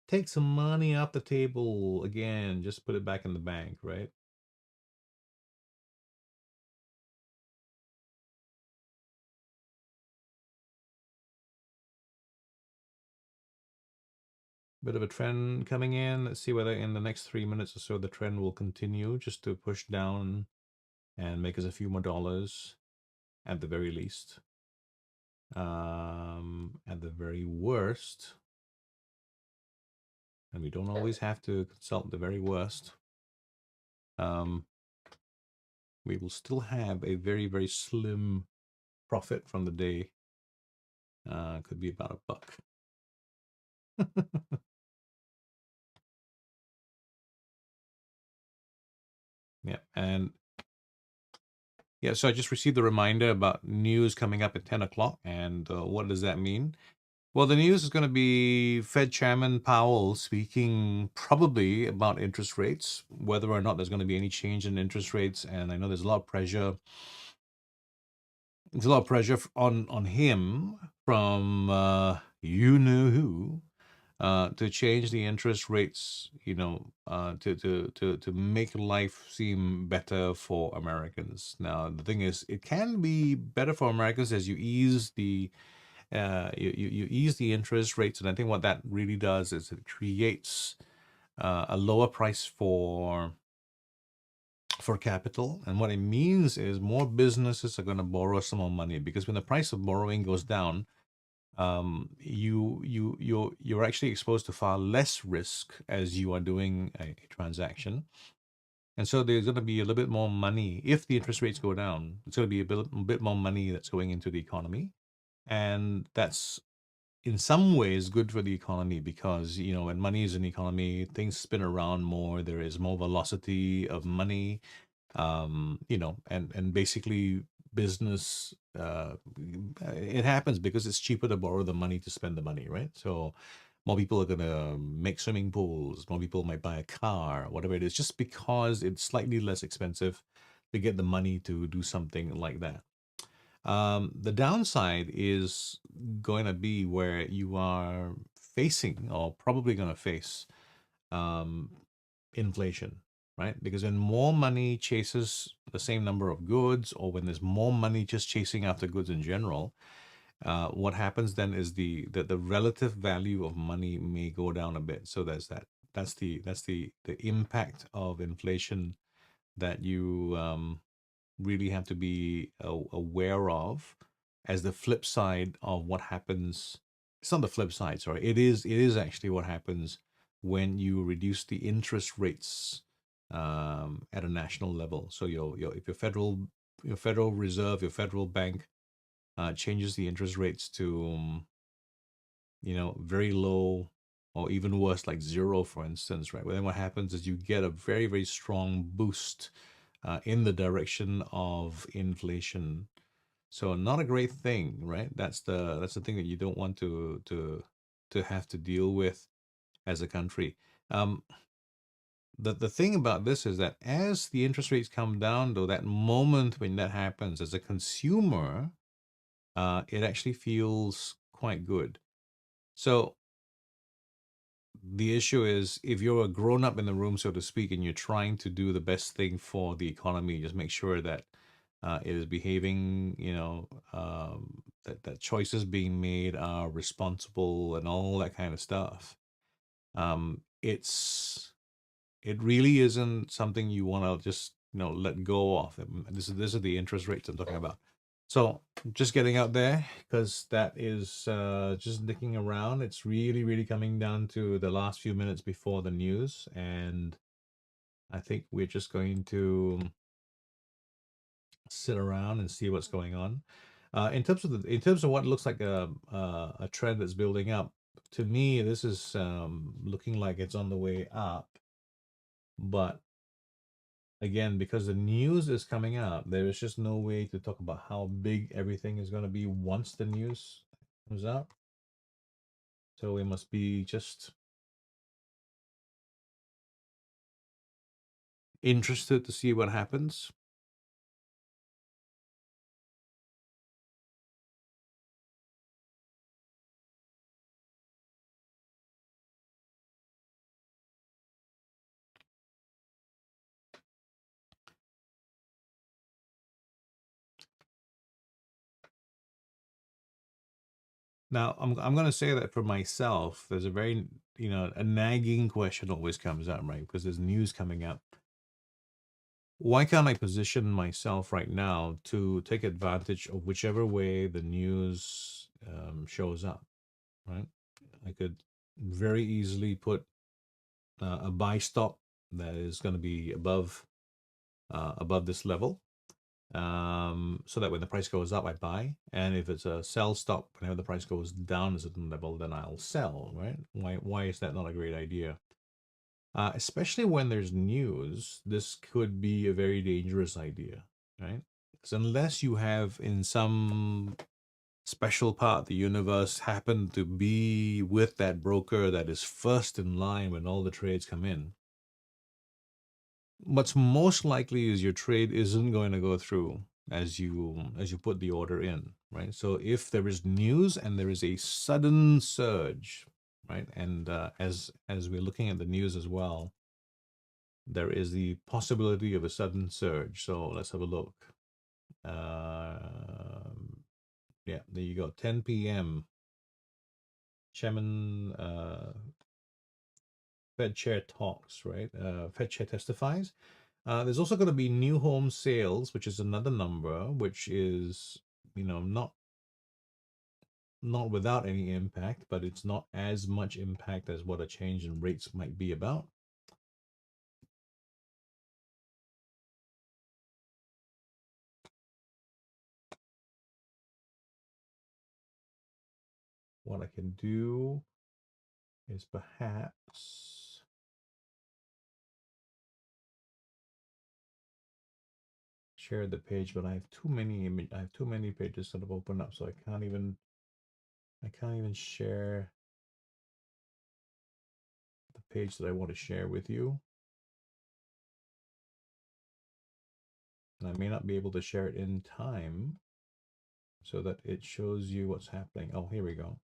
take some money off the table again, just put it back in the bank, right? Bit of a trend coming in. Let's see whether in the next 3 minutes or so the trend will continue just to push down and make us a few more dollars at the very least. At the very worst, and we don't always have to consult the very worst, um, we will still have a very, very slim profit from the day. Could be about $1. Yeah, and yeah, so I just received a reminder about news coming up at 10 o'clock. And what does that mean? Well, the news is going to be Fed Chairman Powell speaking probably about interest rates, whether or not there's going to be any change in interest rates. And I know there's a lot of pressure. There's a lot of pressure on him from you know who to change the interest rates, to make life seem better for Americans. Now, the thing is, it can be better for Americans as you ease you ease the interest rates, and I think what that really does is it creates a lower price for capital, and what it means is more businesses are going to borrow some more money, because when the price of borrowing goes down, you're actually exposed to far less risk as you are doing a transaction. And so there's going to be a little bit more money. If the interest rates go down, it's going to be a bit more money that's going into the economy. And that's in some ways good for the economy, because, when money is in the economy, things spin around more. There is more velocity of money, and basically business. It happens because it's cheaper to borrow the money to spend the money, right? So more people are gonna make swimming pools. More people might buy a car, whatever it is, just because it's slightly less expensive to get the money to do something like that. The downside is going to be where you are facing, or probably going to face, um, inflation, right? Because when more money chases the same number of goods, or when there's more money just chasing after goods in general, what happens then is the relative value of money may go down a bit. So there's that. That's the impact of inflation that you really have to be aware of as the flip side of what happens. It's not the flip side, sorry. It is actually what happens when you reduce the interest rates at a national level. So your if your Federal Reserve, your federal bank changes the interest rates to very low, or even worse, like zero, for instance, right? Well, then what happens is you get a very, very strong boost in the direction of inflation. So not a great thing, right? That's the thing that you don't want to have to deal with as a country. Um, the thing about this is that as the interest rates come down, though, that moment when that happens, as a consumer, it actually feels quite good. So the issue is, if you're a grown up in the room, so to speak, and you're trying to do the best thing for the economy, just make sure that it is behaving, that choices being made are responsible and all that kind of stuff. It really isn't something you want to just let go of. This is the interest rates I'm talking about. So just getting out there, because that is just dicking around. It's really, really coming down to the last few minutes before the news, and I think we're just going to sit around and see what's going on. In terms of what looks like a trend that's building up, to me, this is looking like it's on the way up. But again, because the news is coming up, there is just no way to talk about how big everything is going to be once the news comes out. So we must be just interested to see what happens. Now, I'm going to say that for myself, there's a very, a nagging question always comes up, right? Because there's news coming up. Why can't I position myself right now to take advantage of whichever way the news shows up, right? I could very easily put a buy stop that is going to be above this level, so that when the price goes up, I buy, and if it's a sell stop, whenever the price goes down a certain level, then I'll sell, right? Why is that not a great idea? Especially when there's news, this could be a very dangerous idea, right? Because unless you have, in some special part of the universe, happen to be with that broker that is first in line when all the trades come in, what's most likely is your trade isn't going to go through as you put the order in, right? So if there is news and there is a sudden surge, right, and as we're looking at the news as well, there is the possibility of a sudden surge. So let's have a look. Yeah, there you go. 10 p.m. Chairman, Fed chair talks, right? Fed chair testifies. There's also going to be new home sales, which is another number, which is, not without any impact, but it's not as much impact as what a change in rates might be about. What I can do is perhaps shared the page, but I have too many I have too many pages that have opened up, so I can't even share the page that I want to share with you. And I may not be able to share it in time so that it shows you what's happening. Oh, here we go.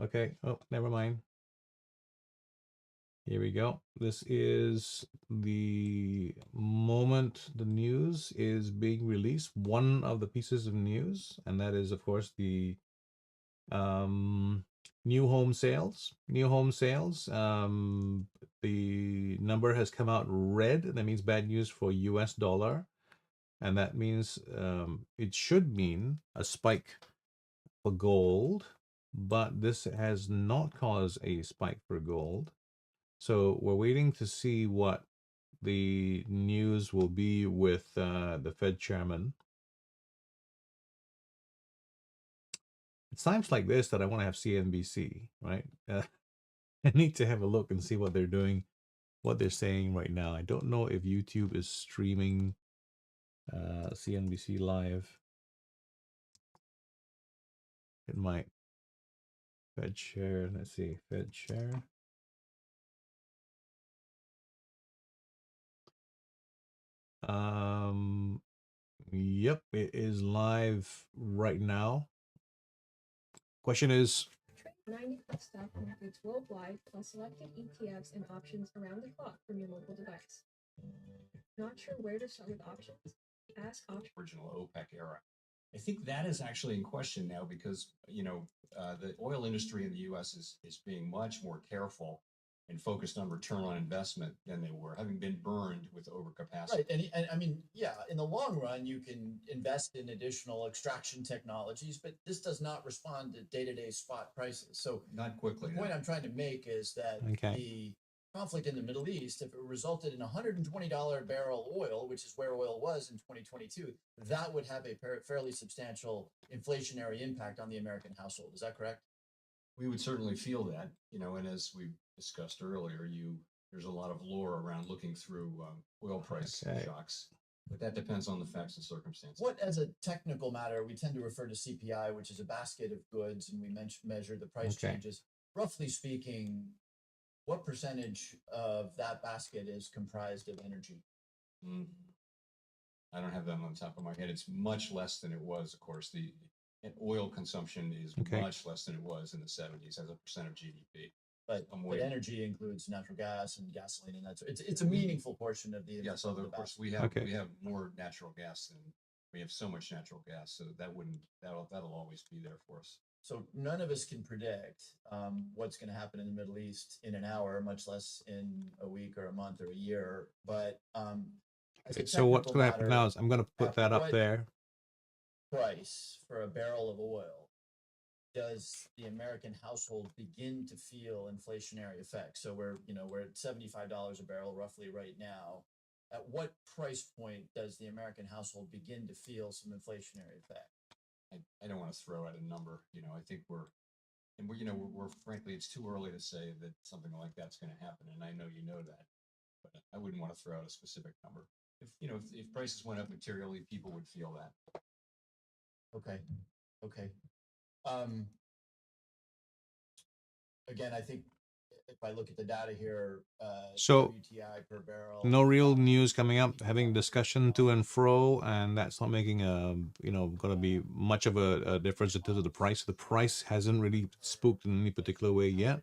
Okay. Oh, never mind. Here we go. This is the moment the news is being released. One of the pieces of news, and that is, of course, the new home sales. New home sales. The number has come out red. That means bad news for US dollar. And that means it should mean a spike for gold, but this has not caused a spike for gold. So we're waiting to see what the news will be with the Fed chairman. It's times like this that I want to have CNBC, right? I need to have a look and see what they're doing, what they're saying right now. I don't know if YouTube is streaming CNBC live. It might. Fed share, let's see, Fed share. Yep, it is live right now. Question is 90 plus stock markets worldwide, plus selected ETFs and options around the clock from your mobile device. Not sure where to start with options? Ask options. Original OPEC era. I think that is actually in question now because, the oil industry in the U.S. is being much more careful and focused on return on investment than they were, having been burned with overcapacity. Right. And I mean, yeah, in the long run, you can invest in additional extraction technologies, but this does not respond to day-to-day spot prices. So Not quickly. the point I'm trying to make is that Okay. the conflict in the Middle East, if it resulted in $120 a barrel oil, which is where oil was in 2022, that would have a fairly substantial inflationary impact on the American household. Is that correct? We would certainly feel that, and as we discussed earlier, there's a lot of lore around looking through oil price Okay. shocks, but that depends on the facts and circumstances. What, as a technical matter, we tend to refer to CPI, which is a basket of goods, and we measure the price Okay. changes. Roughly speaking, what percentage of that basket is comprised of energy? I don't have that on the top of my head. It's much less than it was, of course. And oil consumption is Okay. much less than it was in the 70s as a percent of GDP. But energy includes natural gas and gasoline, and it's a meaningful portion of the. Yeah, so of course we have more natural gas than we have so much natural gas, so that'll always be there for us. So none of us can predict what's going to happen in the Middle East in an hour, much less in a week or a month or a year. But Okay, so what's going to happen now is I'm going to put that up there. Price for a barrel of oil, does the American household begin to feel inflationary effects? So we're at $75 a barrel roughly right now. At what price point does the American household begin to feel some inflationary effect? I don't want to throw out a number. I think we're frankly, it's too early to say that something like that's going to happen, and I know that, but I wouldn't want to throw out a specific number. If prices went up materially, people would feel that. Okay. Again, I think if I look at the data here, So WTI per barrel. no real news coming up, having discussion to and fro, and that's not making going to be much of a difference in terms of the price. The price hasn't really spooked in any particular way yet.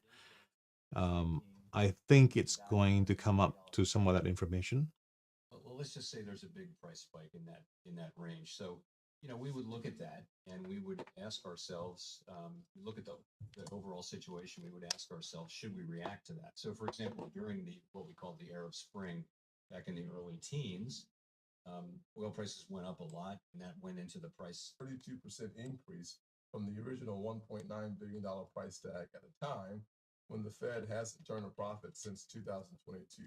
I think it's going to come up to some of that information. Well, let's just say there's a big price spike in that range. So, we would look at that and we would ask ourselves, look at the overall situation. We would ask ourselves, should we react to that? So, for example, during what we call the Arab Spring back in the early teens, oil prices went up a lot, and that went into the price. 32% increase from the original $1.9 billion price tag at a time when the Fed hasn't turned a profit since 2022.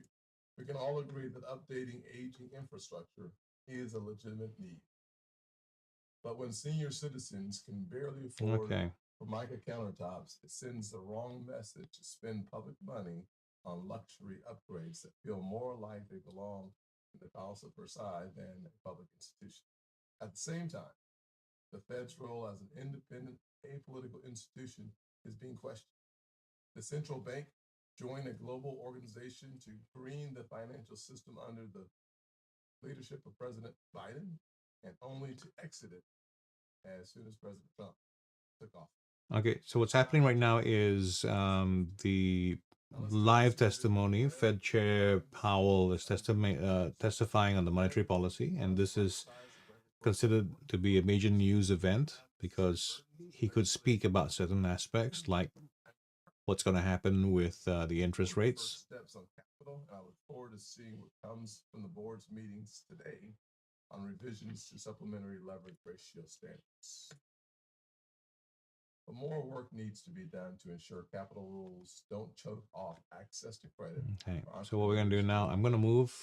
We can all agree that updating aging infrastructure is a legitimate need. But when senior citizens can barely afford Formica countertops, it sends the wrong message to spend public money on luxury upgrades that feel more like they belong in the Palace of Versailles than a public institution. At the same time, the Fed's role as an independent, apolitical institution is being questioned. The central bank joined a global organization to green the financial system under the leadership of President Biden, and only to exit it as soon as President Trump took off. Okay, so what's happening right now is the live testimony. Fed Chair Powell is testifying on the monetary policy, and this is considered to be a major news event because he could speak about certain aspects like what's going to happen with the interest rates. Steps on capital, and I look forward to seeing what comes from the board's meetings today on revisions to supplementary leverage ratio standards. But more work needs to be done to ensure capital rules don't choke off access to credit. Okay, so what we're going to do now, I'm going to move.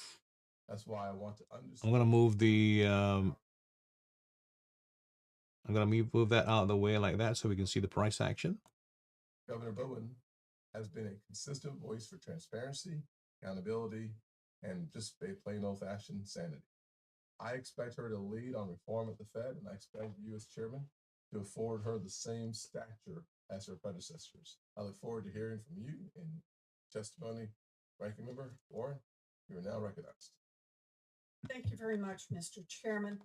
That's why I want to understand. I'm going to move the. I'm going to move that out of the way like that so we can see the price action. Governor Bowen has been a consistent voice for transparency, accountability, and just a plain old-fashioned sanity. I expect her to lead on reform at the Fed, and I expect you as chairman to afford her the same stature as her predecessors. I look forward to hearing from you in testimony. Ranking Member Warren, you are now recognized. Thank you very much, Mr. Chairman.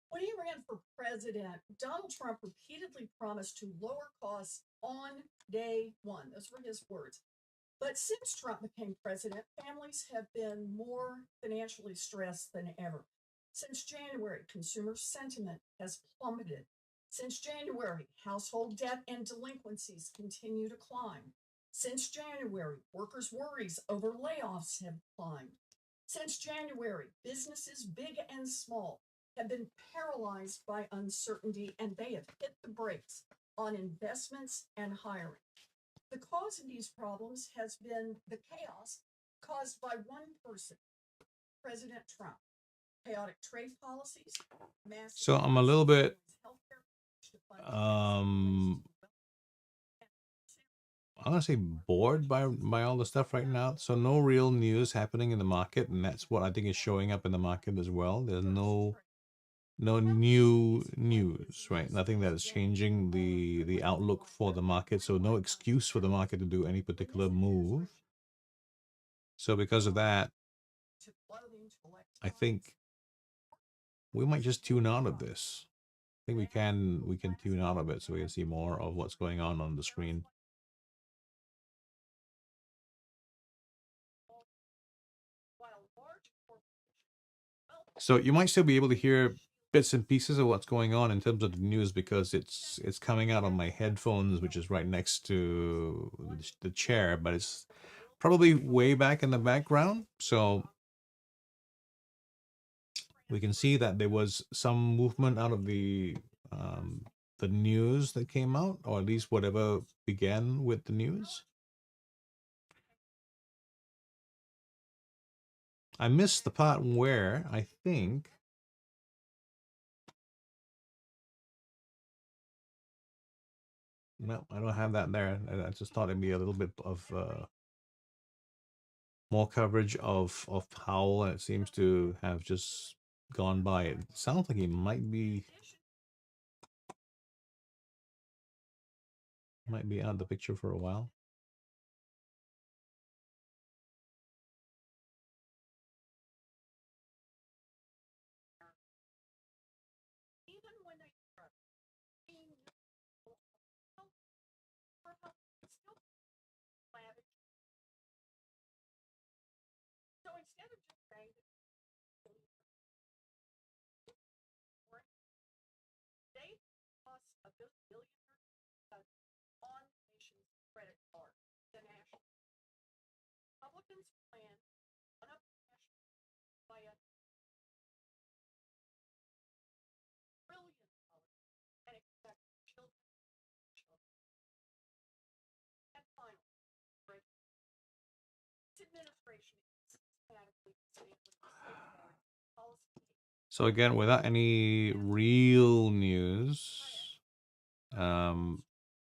When he ran for president, Donald Trump repeatedly promised to lower costs on day one. Those were his words. But since Trump became president, families have been more financially stressed than ever. Since January, consumer sentiment has plummeted. Since January, household debt and delinquencies continue to climb. Since January, workers' worries over layoffs have climbed. Since January, businesses big and small have been paralyzed by uncertainty, and they have hit the brakes on investments and hiring. The cause of these problems has been the chaos caused by one person, President Trump. Chaotic trade policies, massive So I'm a little bit healthcare. I'm gonna say bored by all the stuff right now. So no real news happening in the market, and that's what I think is showing up in the market as well. There's no new news, right? Nothing that is changing the outlook for the market. So no excuse for the market to do any particular move. So because of that, I think we might just tune out of this. I think we can tune out of it so we can see more of what's going on the screen. So you might still be able to hear bits and pieces of what's going on in terms of the news because it's coming out on my headphones, which is right next to the chair, but it's probably way back in the background. So we can see that there was some movement out of the news that came out, or at least whatever began with the news. I missed the part where I think no, I don't have that there. I just thought it'd be a little bit of more coverage of Powell, and it seems to have just gone by. It sounds like he might be out of the picture for a while. So again, without any real news,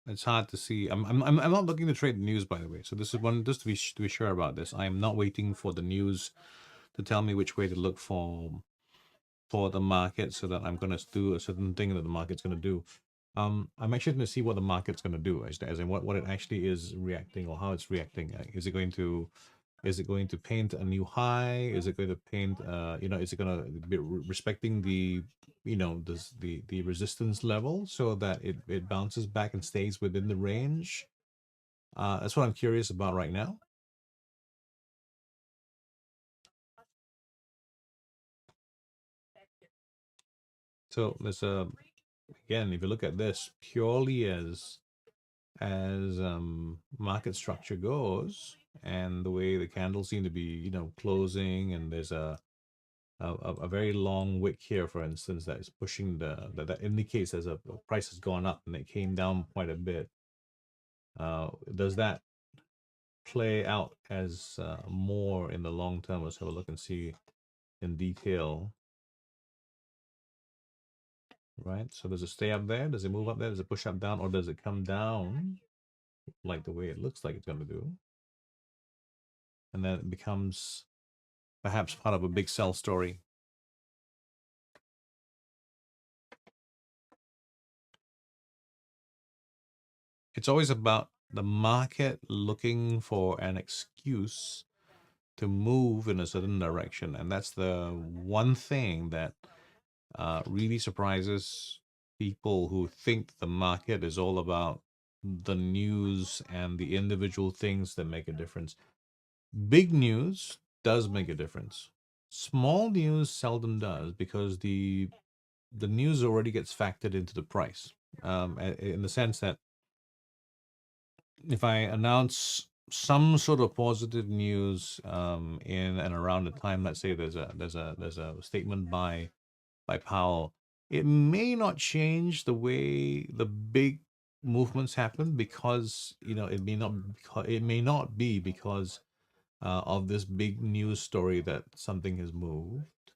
it's hard to see. I'm not looking to trade the news, by the way. So this is one just to be sure about this. I am not waiting for the news to tell me which way to look for the market, so that I'm going to do a certain thing that the market's going to do. I'm actually going to see what the market's going to do, as in what it actually is reacting, or how it's reacting. Is it going to paint a new high? Is it going to paint is it going to be respecting the the resistance level, so that it bounces back and stays within the range? That's what I'm curious about right now. So there's a again, if you look at this purely as market structure goes, and the way the candles seem to be closing, and there's a very long wick here, for instance, that is pushing that indicates as a price has gone up and it came down quite a bit. Does that play out as more in the long term? Let's have a look and see in detail. Right, so does it stay up there? Does it move up there? Does it push up down, or does it come down like the way it looks like it's going to do? And then it becomes perhaps part of a big sell story. It's always about the market looking for an excuse to move in a certain direction, and that's the one thing that really surprises people who think the market is all about the news and the individual things that make a difference. Big news does make a difference. Small news seldom does, because the news already gets factored into the price, in the sense that if I announce some sort of positive news in and around the time, let's say there's a statement by Powell, it may not change the way the big movements happen, because it may not be because of this big news story that something has moved.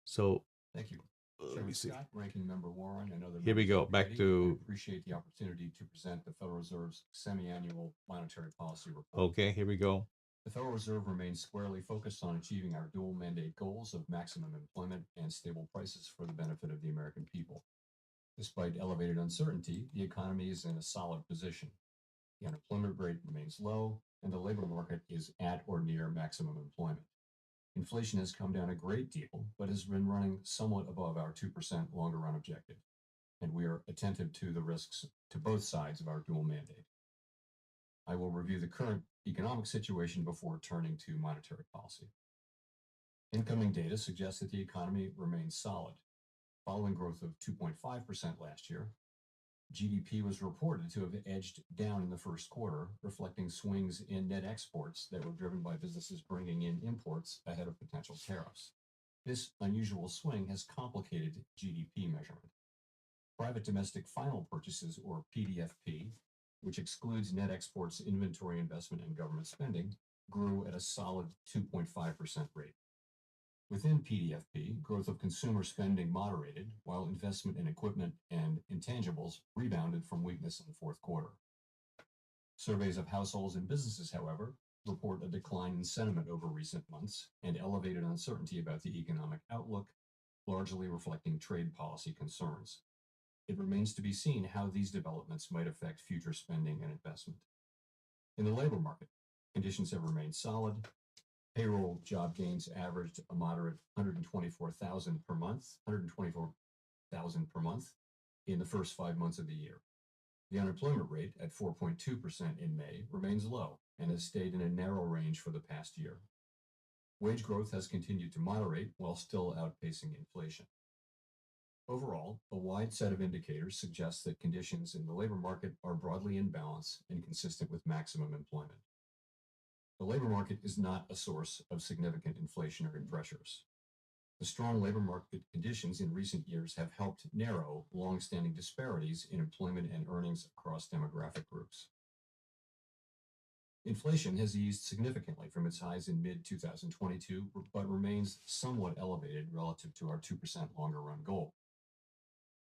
So Thank you. let me Chairman see. Scott, Ranking Member Warren, and other Here we members go. of the Back committee, I to appreciate the opportunity to present the Federal Reserve's semi-annual monetary policy report. okay. Here we go. The Federal Reserve remains squarely focused on achieving our dual mandate goals of maximum employment and stable prices for the benefit of the American people. Despite elevated uncertainty, the economy is in a solid position. The unemployment rate remains low, and the labor market is at or near maximum employment. Inflation has come down a great deal, but has been running somewhat above our 2% longer run objective, and we are attentive to the risks to both sides of our dual mandate. I will review the current economic situation before turning to monetary policy. Incoming data suggests that the economy remains solid. Following growth of 2.5% last year, GDP was reported to have edged down in the first quarter, reflecting swings in net exports that were driven by businesses bringing in imports ahead of potential tariffs. This unusual swing has complicated GDP measurement. Private domestic final purchases, or PDFP, which excludes net exports, inventory investment, and government spending, grew at a solid 2.5% rate. Within PDFP, growth of consumer spending moderated, while investment in equipment and intangibles rebounded from weakness in the fourth quarter. Surveys of households and businesses, however, report a decline in sentiment over recent months and elevated uncertainty about the economic outlook, largely reflecting trade policy concerns. It remains to be seen how these developments might affect future spending and investment. In the labor market, conditions have remained solid. Payroll job gains averaged a moderate 124,000 per month in the first 5 months of the year. The unemployment rate at 4.2% in May remains low and has stayed in a narrow range for the past year. Wage growth has continued to moderate while still outpacing inflation. Overall, a wide set of indicators suggests that conditions in the labor market are broadly in balance and consistent with maximum employment. The labor market is not a source of significant inflationary pressures. The strong labor market conditions in recent years have helped narrow long-standing disparities in employment and earnings across demographic groups. Inflation has eased significantly from its highs in mid-2022, but remains somewhat elevated relative to our 2% longer run goal.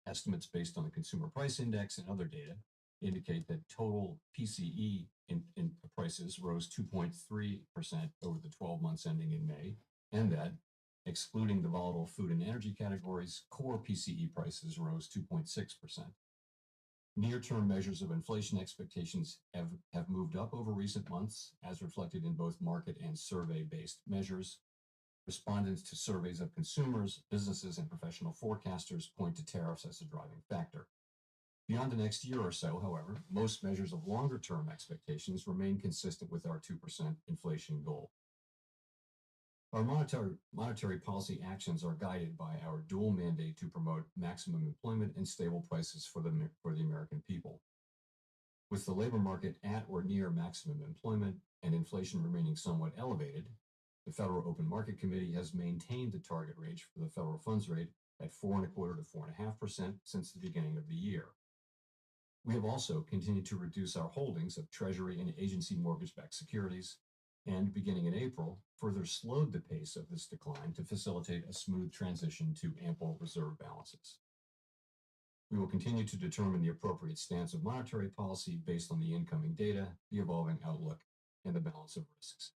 Estimates based on the Consumer Price Index and other data indicate that total PCE in prices rose 2.3% over the 12 months ending in May, and that, excluding the volatile food and energy categories, core PCE prices rose 2.6%. Near-term measures of inflation expectations have moved up over recent months, as reflected in both market and survey-based measures. Respondents to surveys of consumers, businesses, and professional forecasters point to tariffs as a driving factor. Beyond the next year or so, however, most measures of longer-term expectations remain consistent with our 2% inflation goal. Our monetary policy actions are guided by our dual mandate to promote maximum employment and stable prices for the American people. With the labor market at or near maximum employment and inflation remaining somewhat elevated, the Federal Open Market Committee has maintained the target range for the federal funds rate at 4.25% to 4.5% since the beginning of the year. We have also continued to reduce our holdings of Treasury and agency mortgage-backed securities, and beginning in April, further slowed the pace of this decline to facilitate a smooth transition to ample reserve balances. We will continue to determine the appropriate stance of monetary policy based on the incoming data, the evolving outlook, and the balance of risks.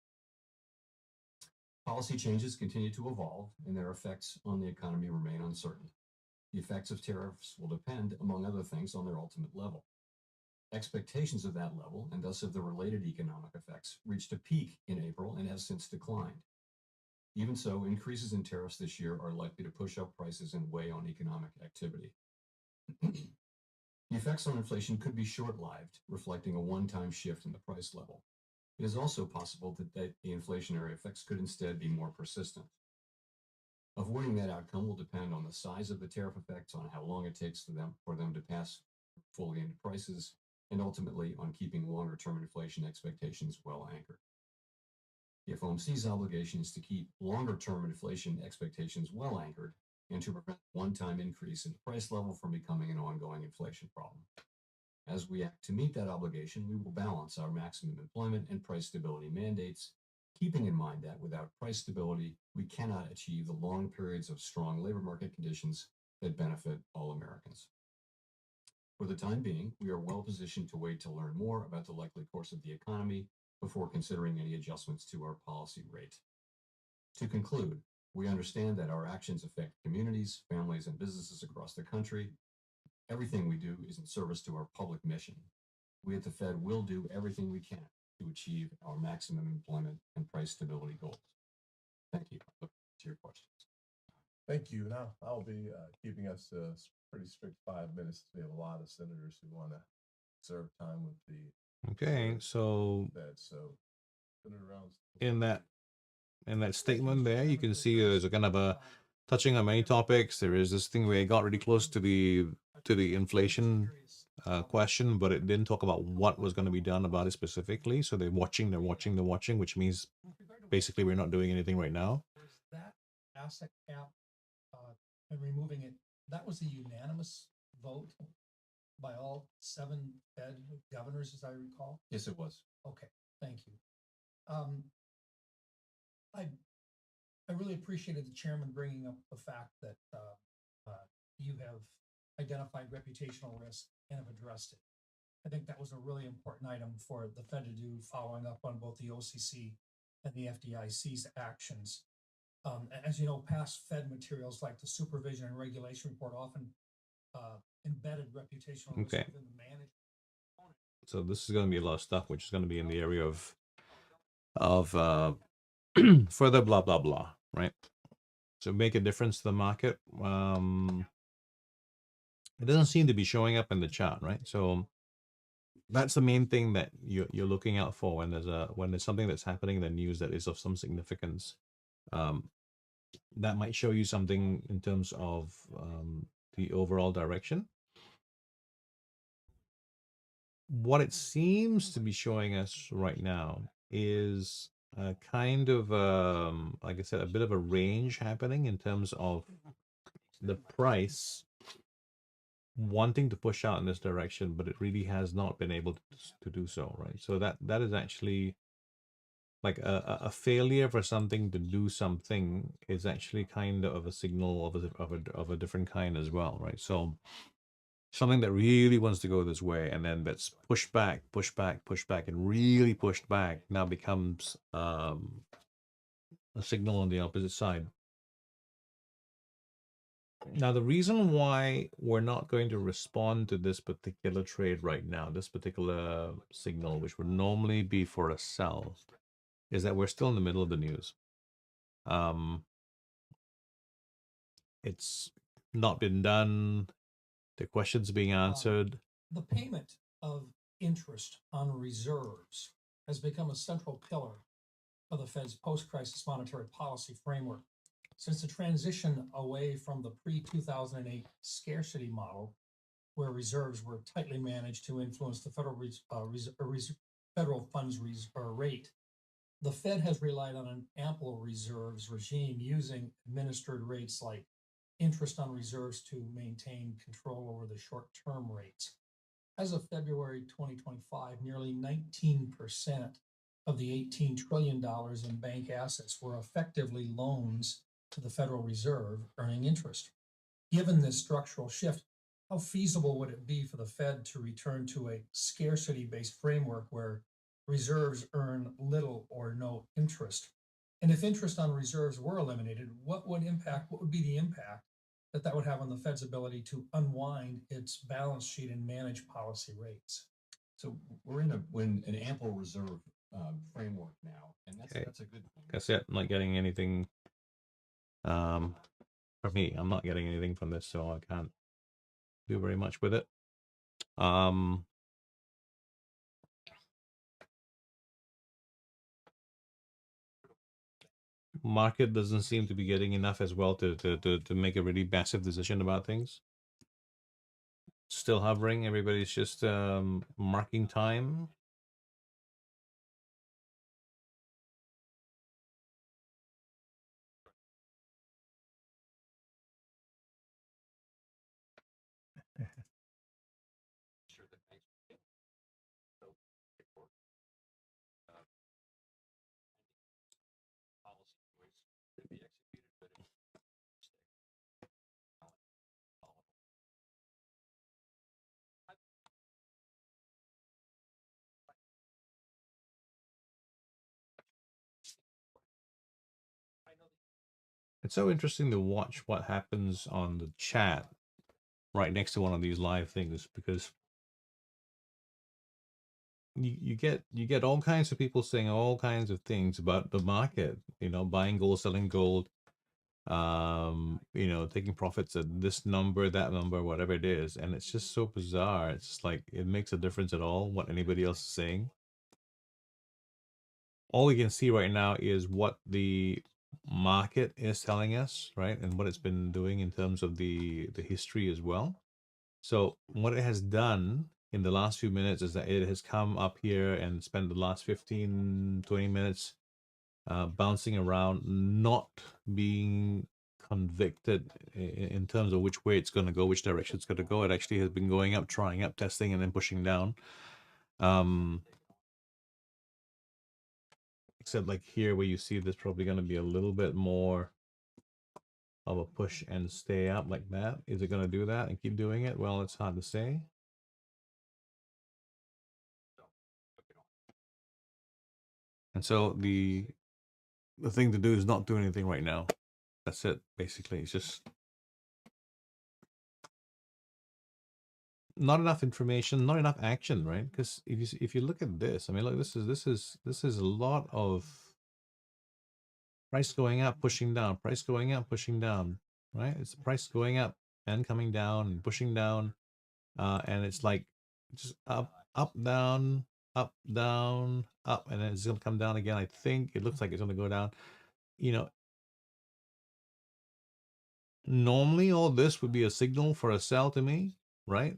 Policy changes continue to evolve, and their effects on the economy remain uncertain. The effects of tariffs will depend, among other things, on their ultimate level. Expectations of that level, and thus of the related economic effects, reached a peak in April and have since declined. Even so, increases in tariffs this year are likely to push up prices and weigh on economic activity. The effects on inflation could be short-lived, reflecting a one-time shift in the price level. It is also possible that the inflationary effects could instead be more persistent. Avoiding that outcome will depend on the size of the tariff effects, on how long it takes for them to pass fully into prices, and ultimately on keeping longer-term inflation expectations well anchored. The FOMC's obligation is to keep longer-term inflation expectations well anchored and to prevent one-time increase in the price level from becoming an ongoing inflation problem. As we act to meet that obligation, we will balance our maximum employment and price stability mandates, keeping in mind that without price stability, we cannot achieve the long periods of strong labor market conditions that benefit all Americans. For the time being, we are well positioned to wait to learn more about the likely course of the economy before considering any adjustments to our policy rate. To conclude, we understand that our actions affect communities, families, and businesses across the country. Everything we do is in service to our public mission. We at the Fed will do everything we can to achieve our maximum employment and price stability goals. Thank you. Look to your questions. Thank you. Now I'll be keeping us to a pretty strict 5 minutes. We have a lot of senators who want to serve time with the Okay, so Fed. So Senator Rounds. in that statement there, you can see there's a kind of a touching on many topics. There is this thing where it got really close to the inflation question, but it didn't talk about what was going to be done about it specifically. So they're watching, which means basically we're not doing anything right now. That asset cap and removing it, that was a unanimous vote by all 7 Fed governors, as I recall. Yes, it was. Okay, thank you. I really appreciated the chairman bringing up the fact that you have identified reputational risk and have addressed it. I think that was a really important item for the Fed to do, following up on both the OCC and the FDIC's actions. As you know, past Fed materials like the supervision and regulation report often embedded reputational risk Okay. within the management. So this is going to be a lot of stuff, which is going to be in the area of further blah blah blah, right? So make a difference to the market. It doesn't seem to be showing up in the chart, right? So that's the main thing that you're looking out for when there's something that's happening in the news that is of some significance. That might show you something in terms of the overall direction. What it seems to be showing us right now is a kind of, like I said, a bit of a range happening in terms of the price wanting to push out in this direction, but it really has not been able to do so, right? So that is actually like a failure for something to do something is actually kind of a signal of a different kind as well, right? So something that really wants to go this way, and then that's pushed back, and really pushed back, now becomes a signal on the opposite side. Now, the reason why we're not going to respond to this particular trade right now, this particular signal, which would normally be for a sell, is that we're still in the middle of the news. It's not been done. The questions being answered. The payment of interest on reserves has become a central pillar of the Fed's post-crisis monetary policy framework. Since the transition away from the pre-2008 scarcity model, where reserves were tightly managed to influence the federal funds rate, the Fed has relied on an ample reserves regime using administered rates like interest on reserves to maintain control over the short-term rates. As of February 2025, nearly 19% of the $18 trillion in bank assets were effectively loans to the Federal Reserve earning interest. Given this structural shift, how feasible would it be for the Fed to return to a scarcity-based framework where reserves earn little or no interest? And if interest on reserves were eliminated, what would be the impact that would have on the Fed's ability to unwind its balance sheet and manage policy rates? So we're in an ample reserve framework now, and Okay. that's a good thing. That's it. I'm not getting anything. For me, I'm not getting anything from this, so I can't do very much with it. Market doesn't seem to be getting enough as well to make a really massive decision about things. Still hovering. Everybody's just marking time. It's so interesting to watch what happens on the chat right next to one of these live things, because you get all kinds of people saying all kinds of things about the market, buying gold, selling gold, taking profits at this number, that number, whatever it is. And it's just so bizarre. It's just like, it makes a difference at all what anybody else is saying. All we can see right now is what the market is telling us, right? And what it's been doing in terms of the history as well. So what it has done in the last few minutes is that it has come up here and spent the last 15, 20 minutes bouncing around, not being convicted in terms of which way it's going to go, which direction it's going to go. It actually has been going up, trying up, testing, and then pushing down. Except like here where you see there's probably going to be a little bit more of a push and stay up like that. Is it going to do that and keep doing it? Well, it's hard to say. And so the thing to do is not do anything right now. That's it, basically. It's just not enough information, not enough action, right? Because if you look at this, I mean, look, this is a lot of price going up, pushing down, price going up, pushing down, right? It's price going up and coming down and pushing down, and it's like just up, down, up, down, up, and then it's gonna come down again. I think it looks like it's gonna go down. Normally all this would be a signal for a sell to me, right?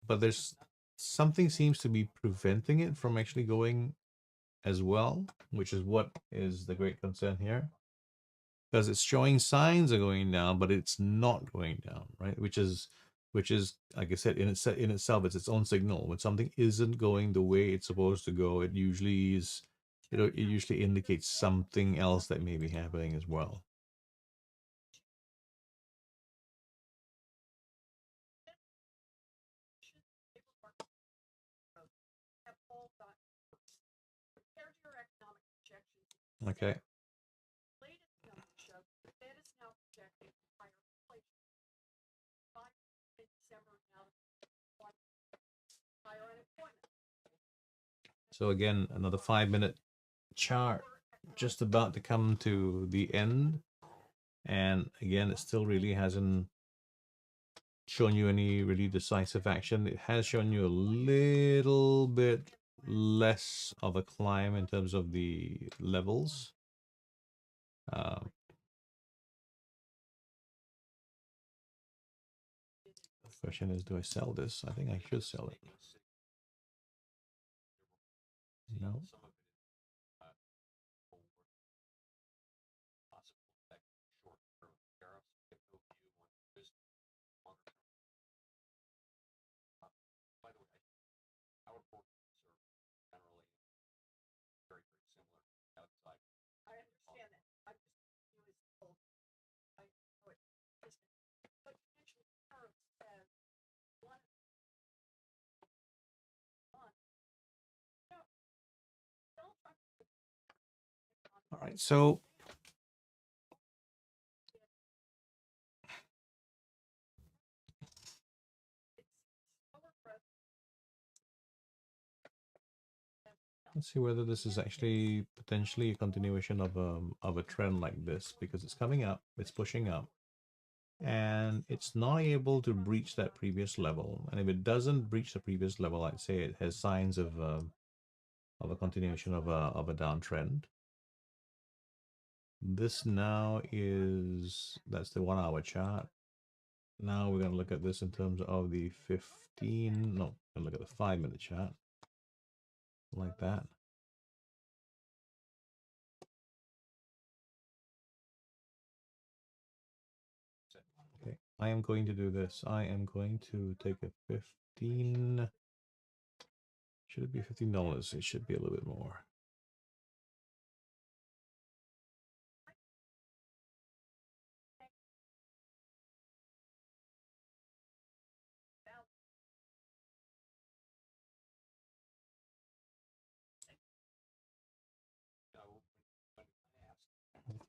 But there's something seems to be preventing it from actually going as well, which is what is the great concern here, because it's showing signs of going down, but it's not going down, right? Which is like I said, in itself, it's its own signal. When something isn't going the way it's supposed to go, it usually is, it usually indicates something else that may be happening as well. Okay. Latest numbers show the Fed is now projecting higher inflation. 5% in December now, 1% higher unemployment. So again, another 5-minute chart just about to come to the end. And again, it still really hasn't shown you any really decisive action. It has shown you a little bit less of a climb in terms of the levels. The question is, do I sell this? I think I should sell it. No. I understand that. I'm just you as told. I know it. But you mentioned tariffs as one. No, Donald Trump. All right. So let's see whether this is actually potentially a continuation of a trend like this, because it's coming up, it's pushing up, and it's not able to breach that previous level. And if it doesn't breach the previous level, I'd say it has signs of a continuation of a downtrend. This now is, that's the 1 hour chart. Now we're going to look at this in terms of the 15, no, we're going to look at the 5-minute chart, like that. Okay, I am going to do this. I am going to take a 15. Should it be $15? It should be a little bit more.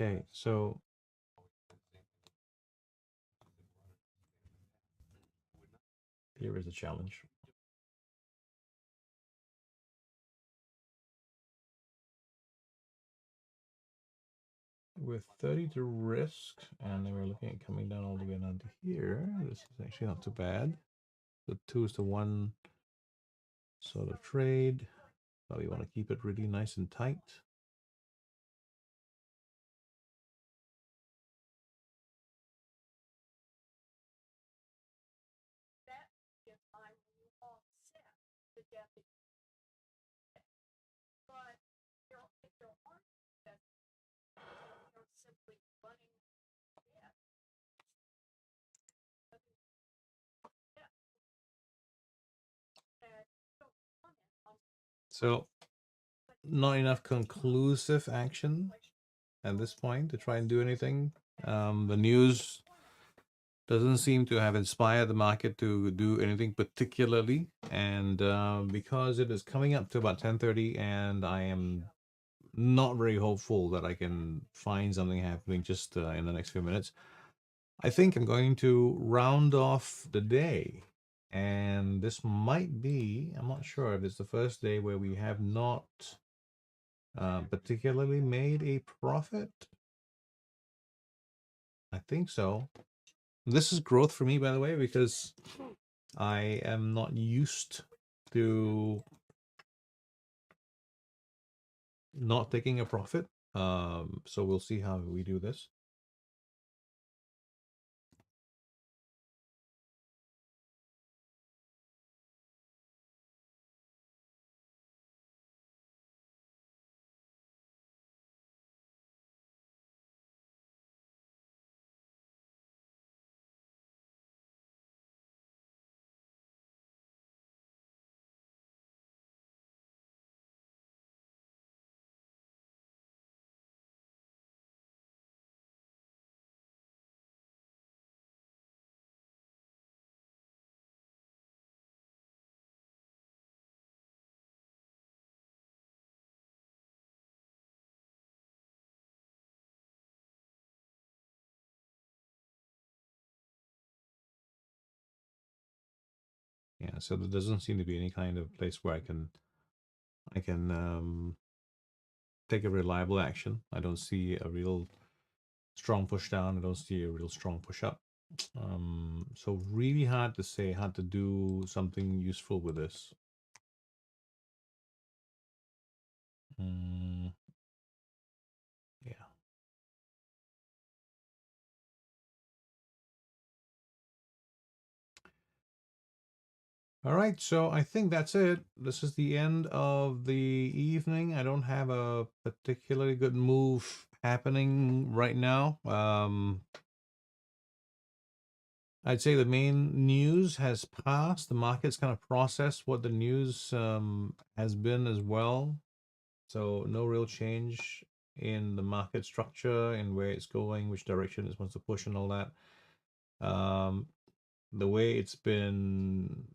Okay, so here is a challenge. With 30 to risk, and then we're looking at coming down all the way down to here. This is actually not too bad. The 2 is to 1 sort of trade, but we want to keep it really nice and tight. That if I will offset the debt that but if there aren't that you're simply running debt. So not enough conclusive action at this point to try and do anything. The news doesn't seem to have inspired the market to do anything particularly, and because it is coming up to about 10:30, and I am not very hopeful that I can find something happening just in the next few minutes, I think I'm going to round off the day. And this might be, I'm not sure if it's the first day where we have not particularly made a profit. I think so. This is growth for me, by the way, because I am not used to not taking a profit. So we'll see how we do this. Yeah, so there doesn't seem to be any kind of place where I can take a reliable action. I don't see a real strong push down. I don't see a real strong push up. So really hard to say, hard to do something useful with this. Yeah. All right, so I think that's it. This is the end of the evening. I don't have a particularly good move happening right now. I'd say the main news has passed. The market's kind of processed what the news has been as well. So no real change in the market structure and where it's going, which direction it wants to push, and all that. The way it's been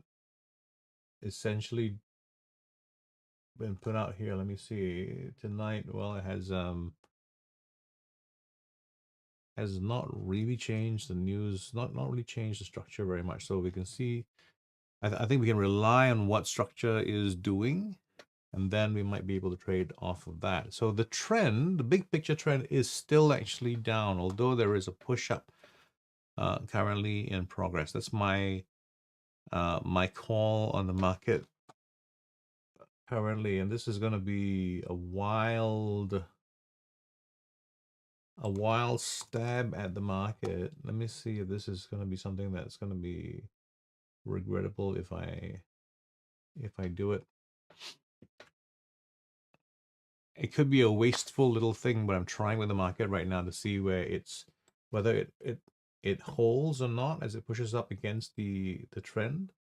essentially been put out here. Let me see. Tonight, well, it has not really changed the news, not really changed the structure very much. So we can see, I think we can rely on what structure is doing, and then we might be able to trade off of that. So the trend, the big picture trend, is still actually down, although there is a push up currently in progress. That's my my call on the market currently, and this is going to be a wild stab at the market. Let me see if this is going to be something that's going to be regrettable if I do it. It could be a wasteful little thing, but I'm trying with the market right now to see where whether it holds or not as it pushes up against the trend,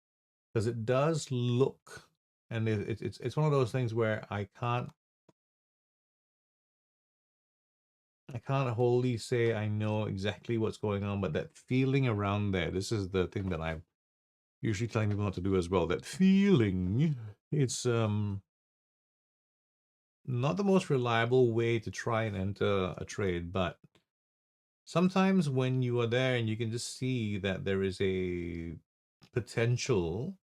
because it does look, and it's one of those things where I can't wholly say I know exactly what's going on, but that feeling around there, this is the thing that I'm usually telling people not to do as well. That feeling, it's not the most reliable way to try and enter a trade, but sometimes when you are there and you can just see that there is a potential,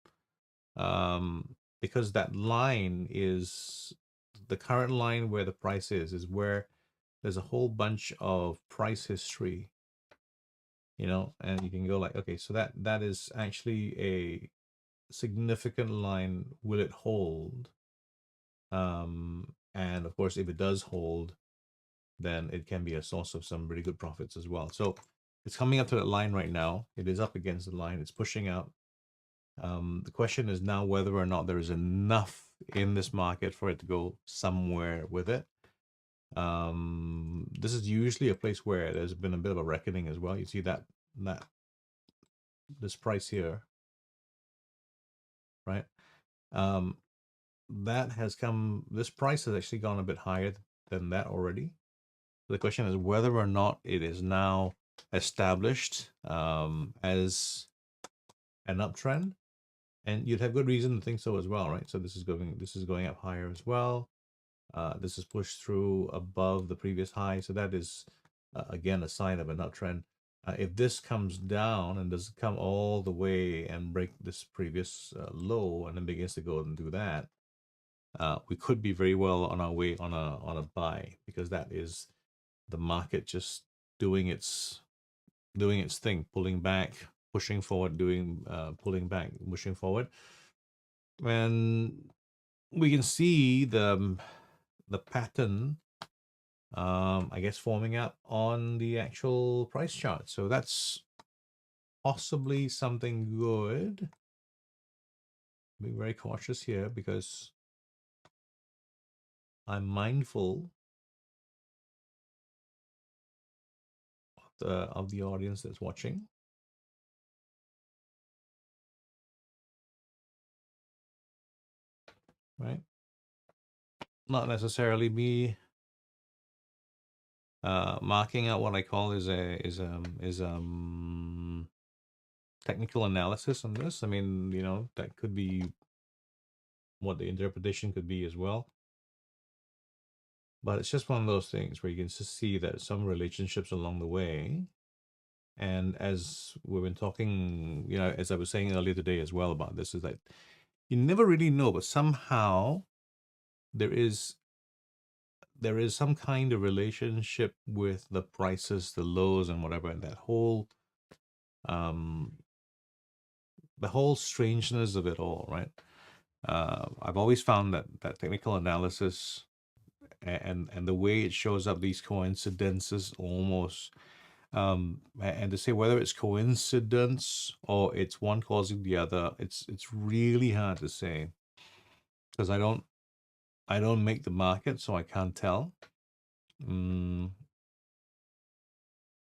because that line is the current line where the price is where there's a whole bunch of price history, and you can go like, okay, so that is actually a significant line. Will it hold? And of course, if it does hold, then it can be a source of some really good profits as well. So it's coming up to that line right now. It is up against the line. It's pushing out. The question is now whether or not there is enough in this market for it to go somewhere with it. This is usually a place where there's been a bit of a reckoning as well. You see that this price here, right? That has come. This price has actually gone a bit higher than that already. The question is whether or not it is now established as an uptrend, and you'd have good reason to think so as well, right? So this is going up higher as well. This is pushed through above the previous high, so that is again a sign of an uptrend. If this comes down and does come all the way and break this previous low and then begins to go and do that, we could be very well on our way on a buy, because that is the market just doing its thing, pulling back, pushing forward, pulling back, pushing forward. And we can see the pattern, I guess, forming up on the actual price chart. So that's possibly something good. Be very cautious here because I'm mindful of the audience that's watching. Right? Not necessarily me marking out what I call is technical analysis on this. I mean, that could be what the interpretation could be as well. But it's just one of those things where you can just see that some relationships along the way And as we've been talking, as I was saying earlier today as well about this, is that you never really know, but somehow there is some kind of relationship with the prices, the lows, and whatever, and um, the whole strangeness of it all, right? I've always found that technical analysis and the way it shows up, these coincidences almost, and to say whether it's coincidence or it's one causing the other, it's really hard to say because I don't make the market, so I can't tell. Mm,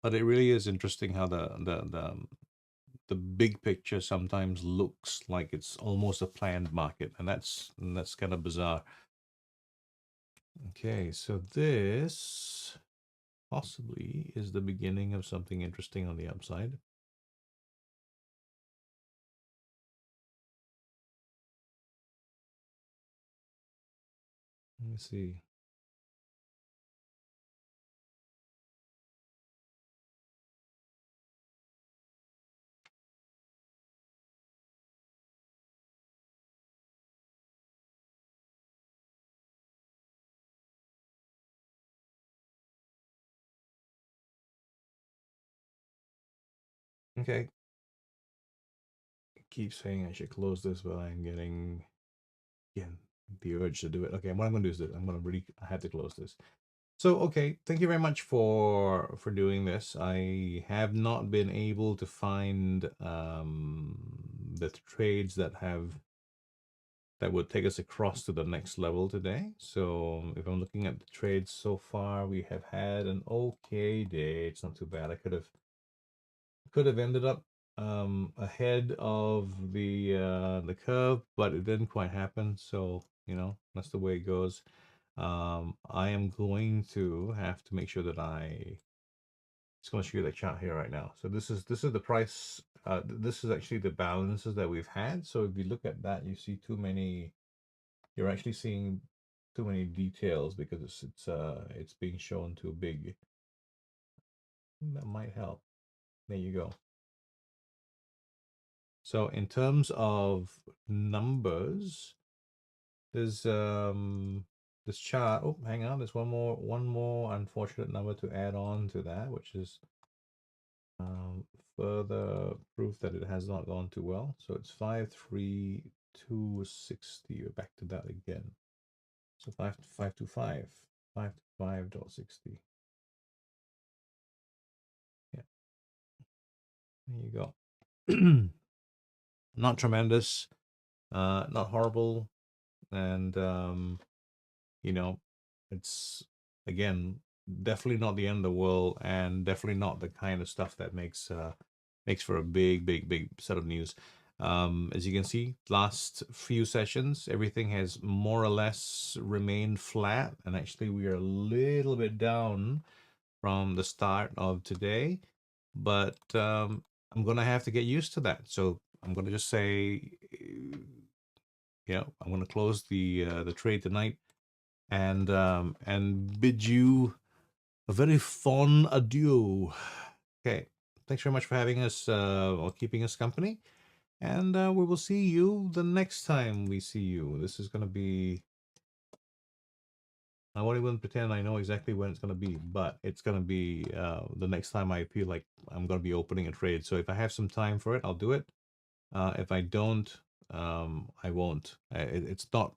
but it really is interesting how the big picture sometimes looks like it's almost a planned market, and that's kind of bizarre. Okay, so this possibly is the beginning of something interesting on the upside. Let me see. Okay, keep saying I should close this, but I'm getting again the urge to do it. Okay, what I'm going to do is that I had to close this. So okay, thank you very much for doing this. I have not been able to find the trades that would take us across to the next level today. So if I'm looking at the trades so far, we have had an okay day. It's not too bad. I could have ended up ahead of the curve, but it didn't quite happen. So that's the way it goes. I am going to have to make sure that I just going to show you the chart here right now. So this is the price. This is actually the balances that we've had. So if you look at that, you see too many. You're actually seeing too many details because it's being shown too big. That might help. There you go. So in terms of numbers, there's this chart. Oh, hang on. There's one more unfortunate number to add on to that, which is further proof that it has not gone too well. So it's 53260. We're back to that again. So 525, 525.60. Yeah, there you go. Not tremendous, not horrible, and it's again definitely not the end of the world, and definitely not the kind of stuff that makes for a big set of news. As you can see, last few sessions, everything has more or less remained flat, and actually we are a little bit down from the start of today, but I'm gonna have to get used to that. So I'm gonna just say, I'm gonna close the trade tonight and bid you a very fond adieu. Okay, thanks very much for having us or keeping us company, and we will see you the next time we see you. This is gonna be. I won't even pretend I know exactly when it's going to be, but it's going to be the next time I feel like I'm going to be opening a trade. So if I have some time for it, I'll do it. If I don't, I won't. It's not.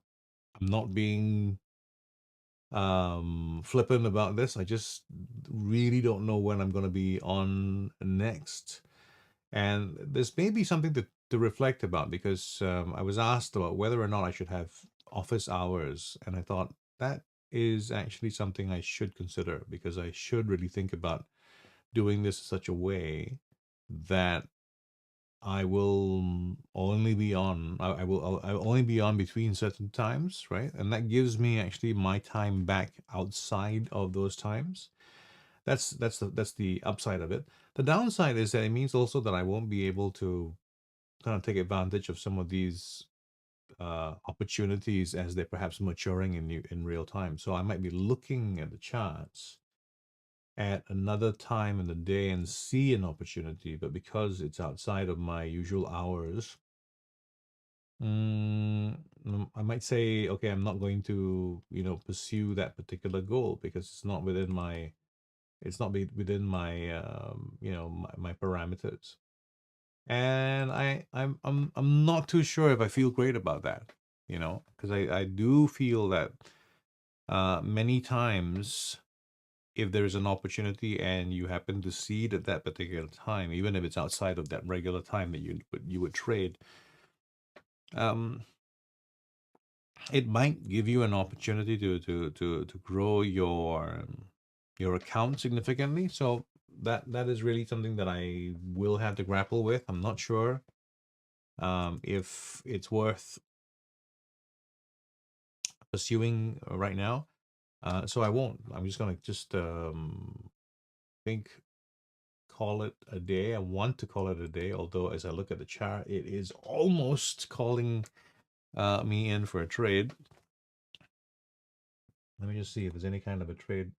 I'm not being flippant about this. I just really don't know when I'm going to be on next. And this may be something to reflect about because I was asked about whether or not I should have office hours. And I thought that is actually something I should consider because I should really think about doing this in such a way that I will only be on. I'll only be on between certain times, right? And that gives me actually my time back outside of those times. That's the upside of it. The downside is that it means also that I won't be able to kind of take advantage of some of these opportunities as they're perhaps maturing in real time. So I might be looking at the charts at another time in the day and see an opportunity, but because it's outside of my usual hours, I might say, okay, I'm not going to, pursue that particular goal because it's not within my, within my, my parameters. And I'm not too sure if I feel great about that, because I do feel that many times if there's an opportunity and you happen to see it at that particular time, even if it's outside of that regular time that you would trade, um, it might give you an opportunity to grow your account significantly. So that is really something that I will have to grapple with. I'm not sure if it's worth pursuing right now. So I won't. I'm just gonna think call it a day. I want to call it a day, although as I look at the chart, it is almost calling me in for a trade. Let me just see if there's any kind of a trade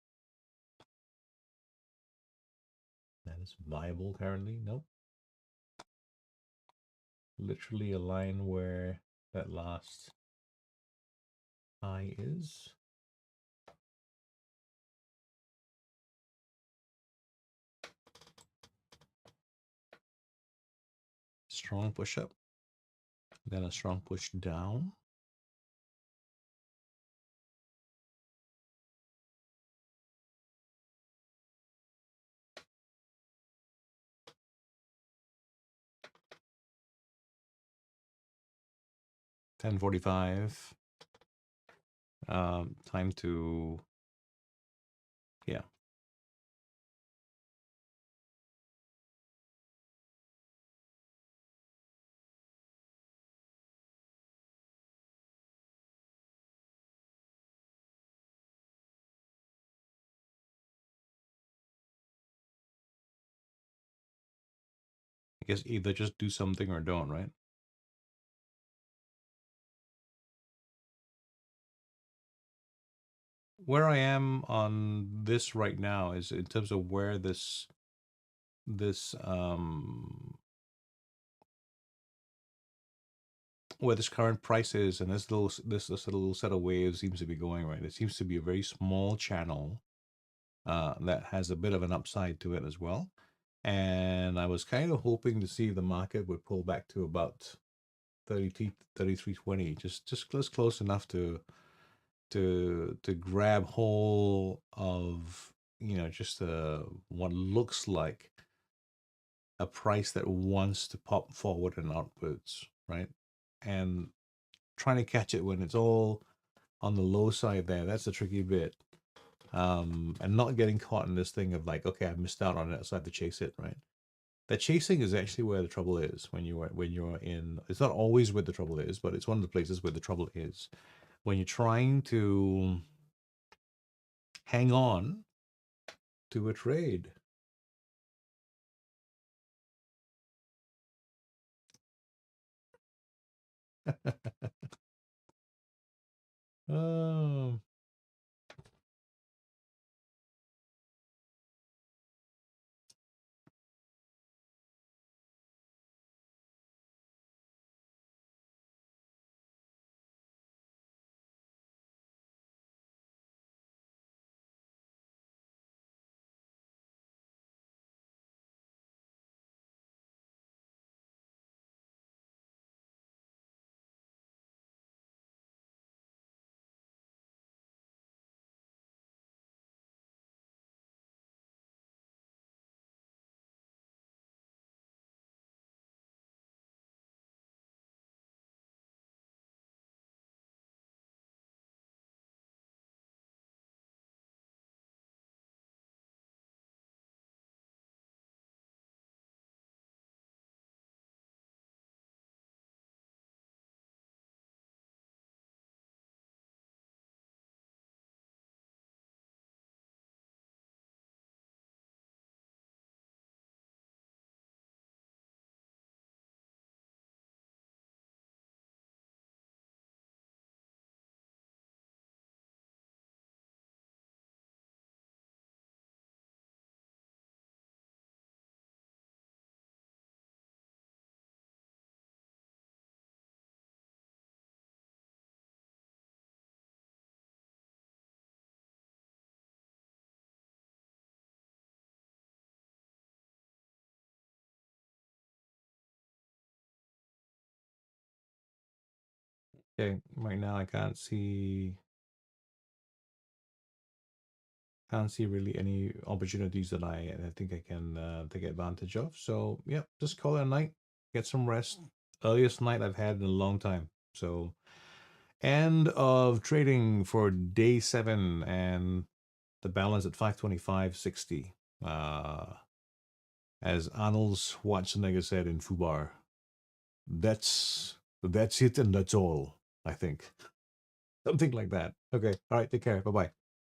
that is viable currently. Nope. Literally a line where that last high is. Strong push up, then a strong push down. $10.45. Time to, yeah. I guess either just do something or don't, right? Where I am on this right now is in terms of where this where this current price is, and this little set of waves seems to be going right. It seems to be a very small channel that has a bit of an upside to it as well. And I was kind of hoping to see the market would pull back to about 33.20, just close enough to grab hold of just what looks like a price that wants to pop forward and upwards, right? And trying to catch it when it's all on the low side there, that's the tricky bit. And not getting caught in this thing of like, okay, I missed out on it, so I have to chase it, right? That chasing is actually where the trouble is when you're in. It's not always where the trouble is, but it's one of the places where the trouble is when you're trying to hang on to a trade. Oh, Okay, right now I can't see really any opportunities that I think I can take advantage of. So yeah, just call it a night, get some rest. Earliest night I've had in a long time. So end of trading for day 7 and the balance at 525.60. As Arnold Schwarzenegger said in Fubar, that's it and that's all. I think something like that. Okay, all right, take care. Bye bye.